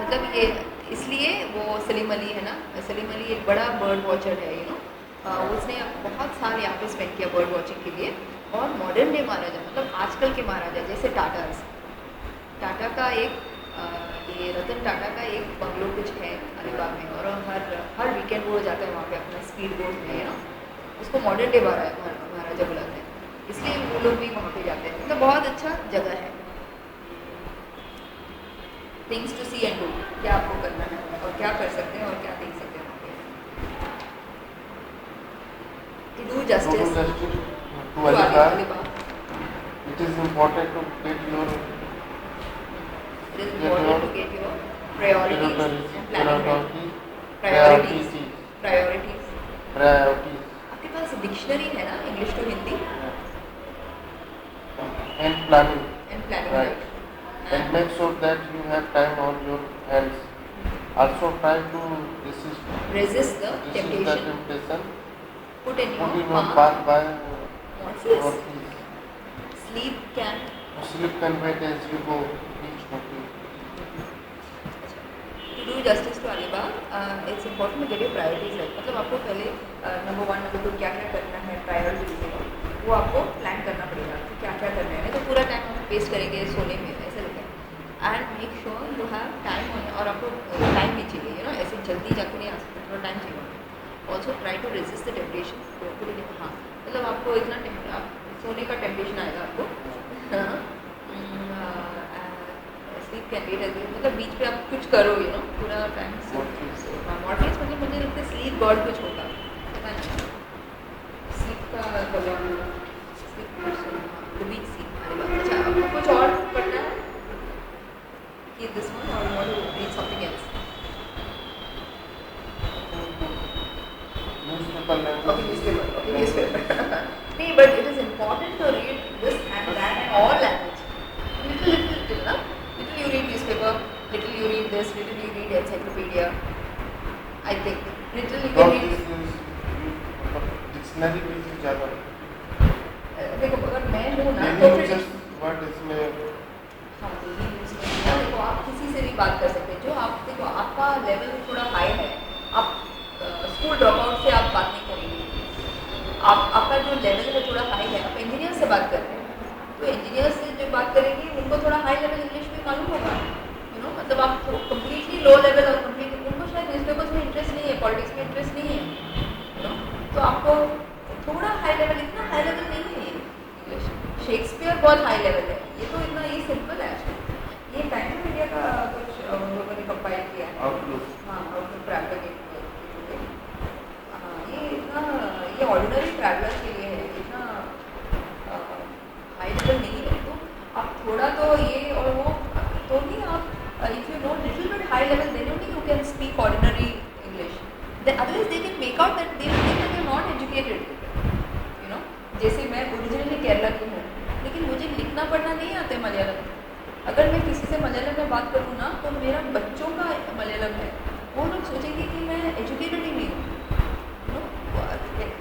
मतलब ये इसलिए वो सलीम अली है ना, सलीम अली एक बड़ा बर्ड वॉचर है, उसने बहुत साल यहाँ पे स्पेंड किया बर्ड वॉचिंग के लिए। और मॉडर्न डे महाराजा मतलब आजकल के महाराजा जैसे टाटा का एक ये रतन टाटा का एक बंगलो कुछ है अलीबाग में, और हर वीकेंड वो जाता है वहाँ पे अपना स्पीड बोट में, उसको मॉडर्न डे महाराजा बुलाते हैं, इसलिए वो लोग भी वहाँ पे जाते हैं। मतलब बहुत अच्छा जगह है। Things to see and do, क्या आपको करना है और क्या कर सकते हैं और क्या देख सकते हैं वहाँ पे। To do justice to Alibag, it is important to get your It is important to get your priorities and planning right. priorities. Priorities. Priorities. आपके पास डिक्शनरी है ना English to Hindi? And planning. And planning Right. And make sure that you have time on your hands. Also try to Resist the temptation. temptation. Put in Put in your your path by Morpheus. Morpheus. Sleep can. Sleep can wait as you go. Each Morpheus. To do justice to Alibag, it's important to get your priorities right. मतलब आपको पहले number 1 number 2 क्या क्या करना है priorities है वो आपको प्लान करना पड़ेगा कि क्या क्या करना है। नहीं तो पूरा टाइम हम वेस्ट करेंगे सोने में, ऐसा लगता है। And make sure you have time और आपको टाइम भी चाहिए, यू नो, ऐसे जल्दी जाके नहीं आ सकते, थोड़ा टाइम चाहिए। Also try to resist the temptation. हाँ, मतलब आपको इतना सोने का टेम्पटेशन आएगा आपको। Sleep can wait as well, मतलब बीच पे आप कुछ करो, यू नो, पूरा टाइम। मॉडरेट मतलब मुझे लगता है स्लीप गॉड कुछ होगा, पता नहीं स्लीप का भगवान, स्लीप वीक स्लीप। अच्छा, आपको कुछ और पढ़ना है कि this one or want to read something else? Newspaper. नहीं, but it is important to read this and that and all language. Little, na? Little you read newspaper, little you read this, little you read encyclopedia. I think little you can read. Dictionary भी ज़्यादा। देखो अगर मैं हूँ ना तो फिर word इसमें हाँ देखो आप किसी से भी बात कर सकते हैं। जो आप देखो आपका लेवल थोड़ा हाई है, आप स्कूल ड्रॉप आउट से आप बात नहीं करेंगे। आपका जो लेवल है थोड़ा हाई है, आप इंजीनियर से बात कर रहे हैं तो इंजीनियर से जो बात करेंगे उनको थोड़ा हाई लेवल इंग्लिश भी मालूम होगा, यू नो। मतलब आप कम्प्लीटली लो लेवल और कम्प्लीटली, उनको शायद न्यूज़पेपर्स में इंटरेस्ट नहीं है, पॉलिटिक्स में इंटरेस्ट नहीं है, यू नो। तो आपको थोड़ा हाई लेवल, इतना हाई लेवल नहीं है इंग्लिश। शेक्सपियर बहुत हाई लेवल है, ये तो इतना ये सिंपल है। ये टाइम्स ऑफ इंडिया का कुछ लोगों ने कंपाइल किया है, आउटलुक। हाँ, आउटलुक ट्रैवलर के। ये इतना, ये ऑर्डिनरी ट्रैवलर के लिए है, इतना हाई लेवल नहीं है। तो आप थोड़ा तो ये और वो तो नहीं, आप if you know little bit high level then only you can speak ordinary English. Otherwise they can make out that they think that you are not educated, you know. जैसे मैं ओरिजिनली केरला की हूँ लेकिन मुझे लिखना पढ़ना नहीं आता है मलयालम। अगर मैं किसी से मलयालम में बात करूँ ना तो मेरा बच्चों का मलयालम है, वो लोग सोचेंगे कि मैं एजुकेटेड ही नहीं हूँ, यू नो।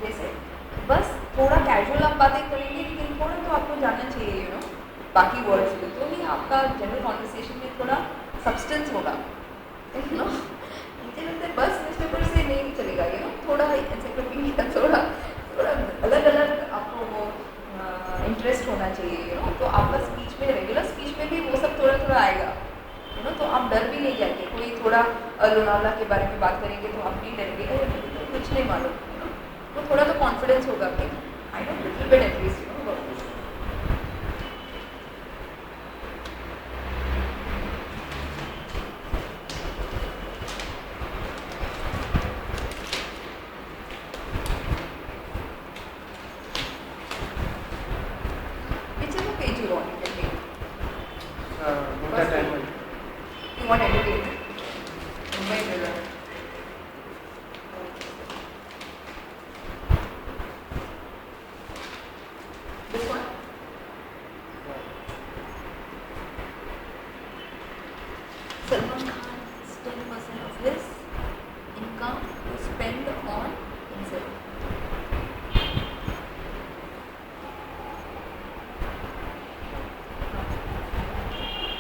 जैसे बस थोड़ा कैजुअल आप बातें करेंगे लेकिन थोड़ा तो आपको जानना चाहिए, यू नो, बाकी वर्ड्स में, तो ही आपका जनरल कॉन्वर्सेशन में थोड़ा सब्सटेंस होगा, यू नो। मुझे लगता है बस न्यूज़पेपर से नहीं चलेगा, यू नो। थोड़ा एनसाइक्लोपीडिया, थोड़ा अलग अलग आपको वो इंटरेस्ट होना चाहिए, यू नो। तो आपका स्पीच में, रेगुलर स्पीच में भी वो सब थोड़ा थोड़ा आएगा, यू नो। तो आप डर भी नहीं जाएंगे। कोई थोड़ा लोनावला के बारे में बात करेंगे तो आप नहीं डरेंगे, कुछ नहीं मालूम, यू नो। तो थोड़ा तो कॉन्फिडेंस होगा कि I don't little bit at least, you know, about this. Whichever page you want, you can take. entertainment. You want entertainment? Mumbai Mirror. This one? Salman Khan's 10% of his income to spend on himself.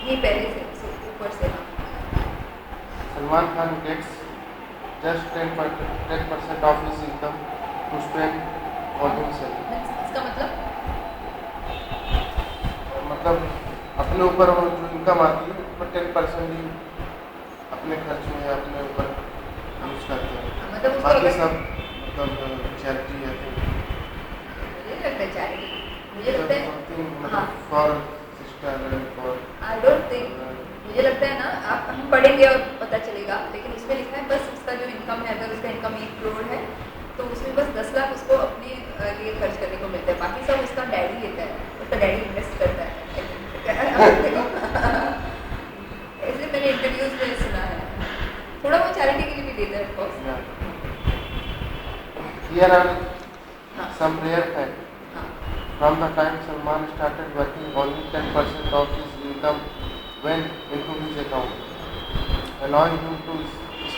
ये पहले से ऊपर से ना। Salman Khan gets just 10% of his income to spend on himself. इसका मतलब अपने ऊपर वो जो इनकम आती है उसमें 10% ही अपने खर्च में अपने ऊपर यूज करते हैं, मतलब उसको बाकी अगर सब मतलब चैरिटी है मुझे नहीं लगता है चैरिटी, मुझे लगता है हाँ for sister and for I don't think, मुझे लगता है ना आप हम पढ़ेंगे और पता चलेगा, लेकिन उसमें लिखा है बस उसका जो इनकम है, अगर उसका इनकम 1 करोड़ है तो उसमें बस 10 लाख उसको अपने लिए खर्च करने को मिलता है, बाकी सब उसका डैडी लेता है, उसका डैडी इन्वेस्ट करता है। ऐसे मैंने इंटरव्यूज में सुना है, थोड़ा वो चैरिटी के लिए भी देता है ऑफ कोर्स। Here are हाँ some rare facts. हाँ From the time Salman started working, only 10% of his income went into his account, allowing him to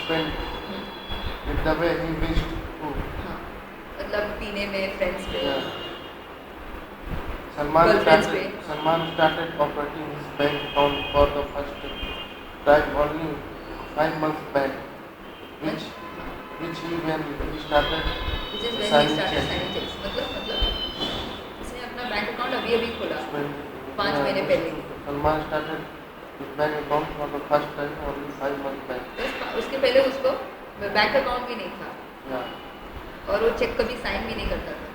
spend it the way he wished to. हाँ, मतलब पीने में, friends पे, Yeah. Salman Girlfriends started operating his bank account for the first time only 5 months back, which he when he started which is when he signing started checks. signing checks, मतलब इसने अपना bank account अभी अभी खोला, 5 Yeah. महीने पहले। Salman started his bank account for the first time only 5 months back. बस उसके पहले उसको बैंक अकाउंट भी नहीं था Yeah. और वो चेक कभी साइन भी नहीं करता था,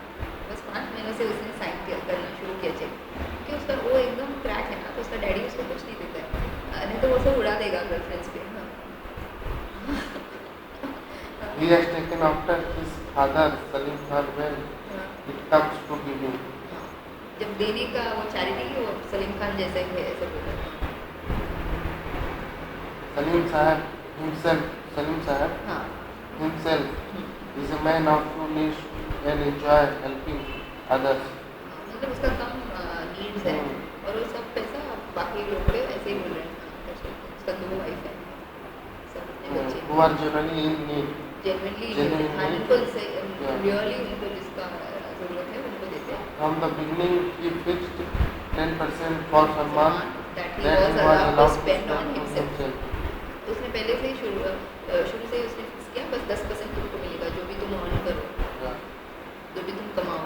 बस 5 महीनों से उसने साइन करना शुरू किया चेक, क्योंकि उसका वो एकदम क्रैक है ना, तो उसका डैडी उसको कुछ नहीं देता है, नहीं तो वो सब उड़ा देगा गर्लफ्रेंड्स पे। हाँ He has taken after his father Salim Khan when हाँ, it comes to giving. हाँ। जब देने का वो चैरिटी वो सलीम खान जैसा ही है, ऐसा बोला। Salim Sahab himself हाँ is a man of true needs and enjoy helping others. मतलब उसका कम नीड्स है और वो सब पैसा बाकी लोग पे ऐसे ही बोल रहे हैं। उसका 2 वाइफ है, सब अपने बच्चे Who are generally in need. Genuinely Genuinely हाँ need. उनको जैसे Yeah. रियली उनको जिसका ज़रूरत है उनको देते हैं। From the beginning, he fixed 10% for Salman that he that was he was allowed to allowed to spend spend on on himself. himself. उसने पहले से ही शुरू से ही उसने फिक्स किया, बस 10% तुमको मिलेगा, जो भी तुम अर्न करो, Yeah. जो भी तुम कमाओ,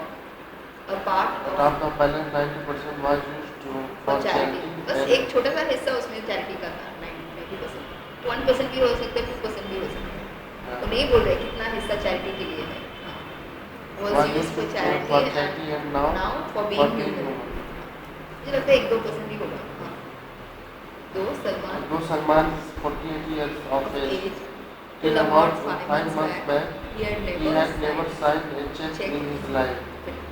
और part But of the balance, 90% was used to for for charity, charity. बस and- एक छोटा सा हिस्सा उसमें चैरिटी का था, 90%, 1% भी हो सकता है, 2% भी हो सकता है, तो नहीं बोल रहे कितना हिस्सा चैरिटी के लिए है। was was used used for for charity charity and now now for for being being human। human. मुझे लगता है 1-2% भी होगा। हाँ, दो Salman Though Salman is 48 years of age, age till about 5 months back, he had he had never signed signed a check check in his life.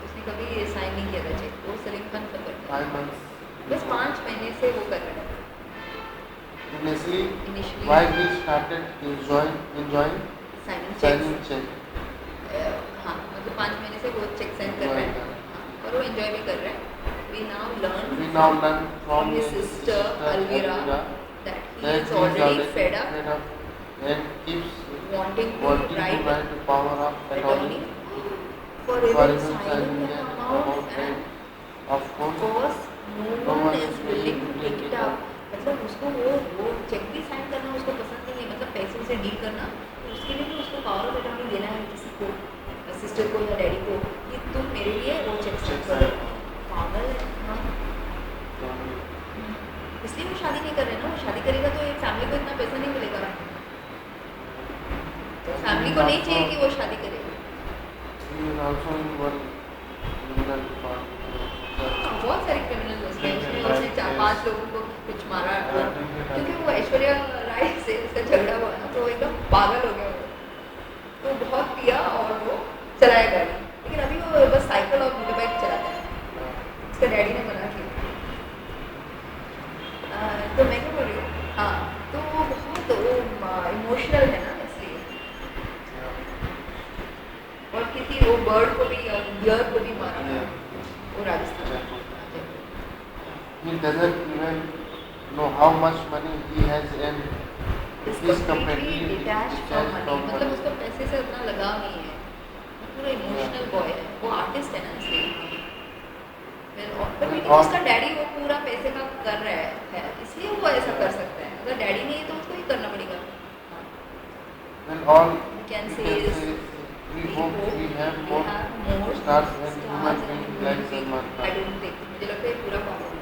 उसने कभी sign नहीं किया था चेक, वो सलीम खान का करता 5 months. है, बस 5 महीने से वो कर रहा है। Initially, Initially why he started enjoying signing signing checks, check. हाँ मतलब 5 महीने से वो चेक साइन कर रहा है, हाँ, और वो एंजॉय भी कर रहा है। We now learn We now learn from from his sister Alvira that he that is already fed up and keeps wanting to wanting to write write the power of attorney for for even even signing signing the an amount, amount and of course because no one is willing to take it up। मतलब उसको वो check भी sign करना उसको पसंद नहीं है, मतलब पैसों से डील करना, तो उसके लिए भी उसको पावर ऑफ अटॉर्नी देना है किसी को, सिस्टर को या डैडी को, कि तुम मेरे लिए वो चेक साइन करो। पागल है। हाँ, इसलिए वो शादी नहीं कर रहे ना, वो शादी करेगा तो एक फैमिली को इतना पैसा नहीं मिलेगा, तो फैमिली को नहीं चाहिए कि वो शादी करे। he is also in one criminal department. बहुत सारे क्रिमिनल उसमें उसने 4-5 लोगों को कुछ मारा, क्योंकि वो ऐश्वर्या राय से उसका झगड़ा हुआ ना, तो वो एकदम पागल हो गया वो, तो बहुत पिया और वो चलाया गाड़ी, लेकिन अभी वो बस साइकिल और मोटरबाइक चलाता है, उसका डैडी ने मना किया। तो मैं क्या बोल रही हूँ, हाँ, तो वो बहुत इमोशनल है ना, इसलिए, और किसी वो बर्ड को भी डियर को भी मारा था, वो Rajasthan. He doesn't even know how much money he has and He's completely detached from money, मतलब उसको पैसे से उतना लगाव नहीं है, पूरा इमोशनल बॉय है, वो आर्टिस्ट है ना, इसलिए। पर लेकिन उसका डैडी वो पूरा पैसे का कर रहा है, इसलिए वो ऐसा कर सकता है, अगर डैडी नहीं है तो उसको ही करना पड़ेगा। Well, all We can we say can is say is we hope we have we more have more stars and human stars beings and like human beings. Salman I Khan. don't think, मुझे लगता है पूरा पागल है,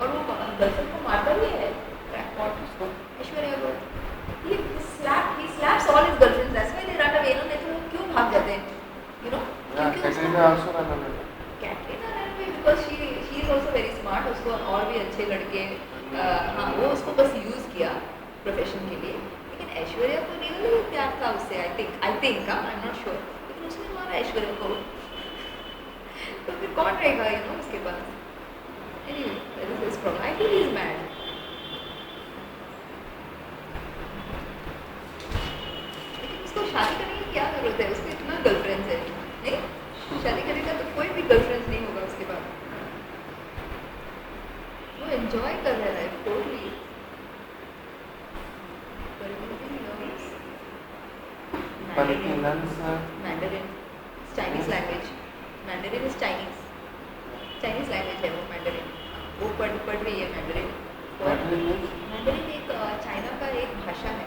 और वो girlfriend को मारता भी है, क्रैकपॉट उसको, ऐश्वर्या को, he slaps all his girlfriends, that's why they run away, नहीं तो वो क्यों भाग जाते हैं। Katrina also run away. Katrina runway because she is also very smart. उसको और भी अच्छे लड़के हाँ वो उसको बस यूज़ किया प्रोफेशन के लिए. लेकिन ऐश्वर्या को रियली प्यार था उससे. I think I am not sure. लेकिन उसने मारा ऐश्वर्या को. तो फिर कौन रहेगा उसके पास. Anyway that is his problem. I think he is mad. लेकिन उसको शादी करने की क्या जरूरत है. उसके इतना गर्लफ्रेंड्स है. नहीं शादी करेगा तो कोई भी गर्लफ्रेंड्स नहीं होगा उसके बाद. वो एंजॉय कर रहा है life totally. Parvati learns Mandarin Chinese language. Mandarin is Chinese language है वो. मैंडरिन वो पढ़ रही है मैंडरिन. मैंडरिन एक चाइना का एक भाषा है.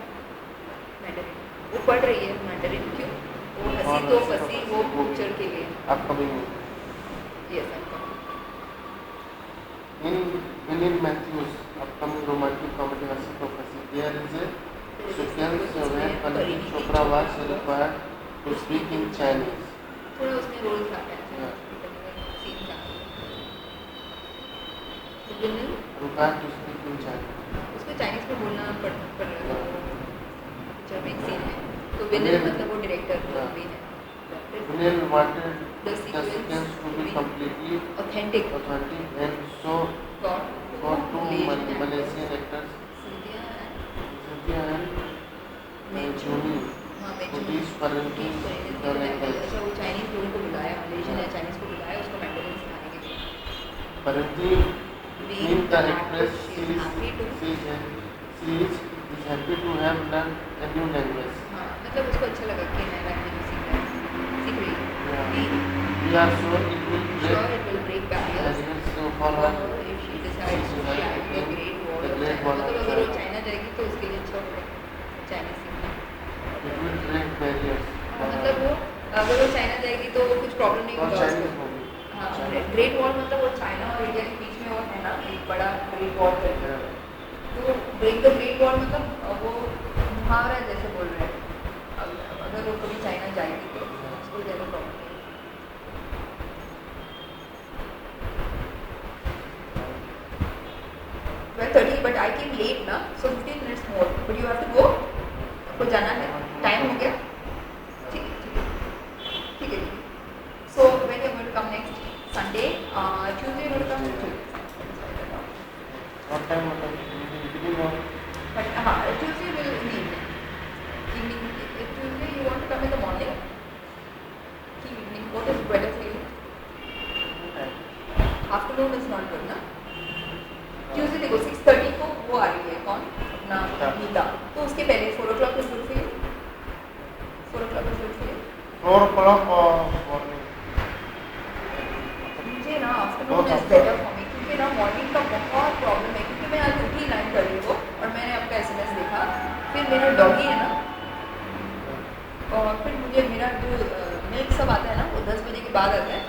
मैंडरिन वो पढ़ रही है मैंडरिन. क्यों? वो हंसी तो फंसी वो पिक्चर के लिए. upcoming yes upcoming. in William Matthews upcoming romantic comedy Hasi to Fasi, there is a sequence where Kareem Chopra was required to speak in Chinese. थोड़ा उसमें रोल था क्या Yeah. सीन था. तो villain Required to speak in Chinese. उसको Chinese में बोलना पड़ रहा था. पिक्चर में एक सीन है. तो विलन मतलब वो डायरेक्टर भी है. William wanted The the sequence to be completely authentic. authentic and so got two Malaysian actors, Cynthia Cynthia and Juni, to teach Parvati the language. अच्छा वो चाइनीज लोगों को बुलाया. मलेशियन या चाइनीज को बुलाया उसको मैंडरिन सिखाने के लिए. Parvati, being the actress, she is happy to have learned a new language. हाँ मतलब उसको अच्छा लगा कि नया लैंग्वेज सीख रही है. We are sure it will break barriers for her. if she decides to fly to the Great Wall of China. मतलब अगर वो चाइना जाएगी तो उसके लिए अच्छा होगा चाइनीज सीखना. It will break barriers. मतलब वो अगर वो चाइना जाएगी तो कुछ प्रॉब्लम नहीं होगा उसको. हाँ ग्रेट वॉल मतलब वो चाइना और इंडिया के बीच में वो है ना एक बड़ा ग्रेट वॉल करके. तो ब्रेक द ग्रेट वॉल मतलब वो मुहावरा जैसे बोल रहे हैं. अगर वो कभी चाइना जाएगी तो उसको ज़्यादा प्रॉब्लम नहीं. Well, 30, but I came late ना, so 15 minutes more. But you have to go. आपको जाना है. Time हो गया. ठीक है. So when you are going to come next Sunday, Tuesday you are going to come. What time? But Tuesday will evening. Tuesday you want to come in the morning. Evening. What is better for you? Afternoon is not good ना. Tuesday देखो 6:30 को वो आ रही है कौन अपना नीता. तो उसके पहले 4 o'clock is good for you. 4 o'clock is good for you. 4 o'clock morning. मुझे ना afternoon is better for me क्योंकि ना मॉर्निंग का बहुत प्रॉब्लम है. क्योंकि मैं आज उठी 9:30 को और मैंने आपका SMS देखा. फिर मेरा डॉगी है ना और फिर मुझे मेरा जो मिल्क सब आता है ना वो 10 बजे के बाद आता है.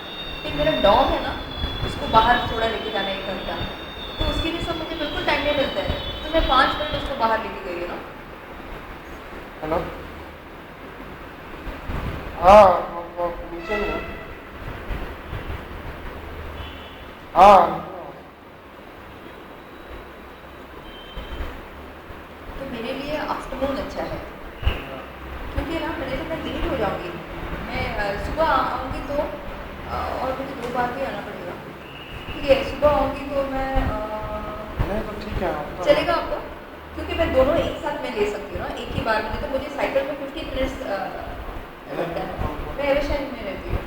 फिर मेरा डॉग है ना उसको बाहर थोड़ा लेके जाना 1 घंटा. तो उसके लिए सब मुझे बिल्कुल टाइम नहीं मिलता है. तो मैं 5 मिनट उसको बाहर लेके गई हूँ ना. हेलो. हाँ नीचे में. हाँ तो मेरे लिए आफ्टरनून अच्छा है क्योंकि ना मैं लेट हो जाऊँगी. मैं सुबह आऊँगी तो और मुझे 2 बार भी आना पड़ेगा. ठीक है सुबह आऊँगी तो मैं नहीं तो ठीक है चलेगा आपको क्योंकि मैं दोनों एक साथ में ले सकती हूँ ना एक ही बार में. तो मुझे साइकिल में 15 मिनट्स लगता है. मैं एवेशन में रहती हूँ.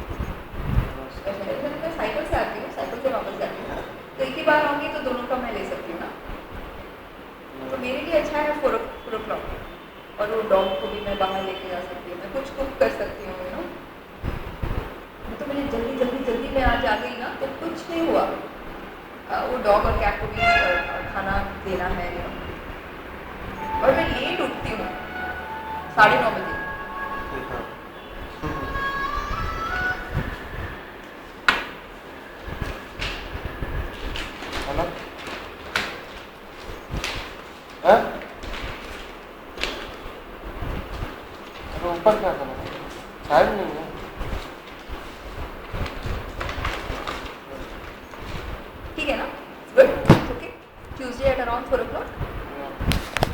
मैं साइकिल से आती हूँ. साइकिल से वापस जाती हूँ. तो एक ही बार आऊँगी तो दोनों का मैं ले सकती हूँ ना. तो मेरे लिए अच्छा है 4 o'clock. और वो डॉग को भी मैं बाहर लेके जा सकती हूँ. मैं कुछ कुक कर सकती हूँ यू नो. तो मैंने जल्दी मैं आज आ गई ना तो कुछ नहीं हुआ. वो डॉग और कैट को भी खाना देना है यू नो. और मैं लेट उठती हूँ 9:30 बजे. हेलो. हाँ ऊपर क्या करना है? साइड नहीं है. Good. Okay. Tuesday at around 4 o'clock.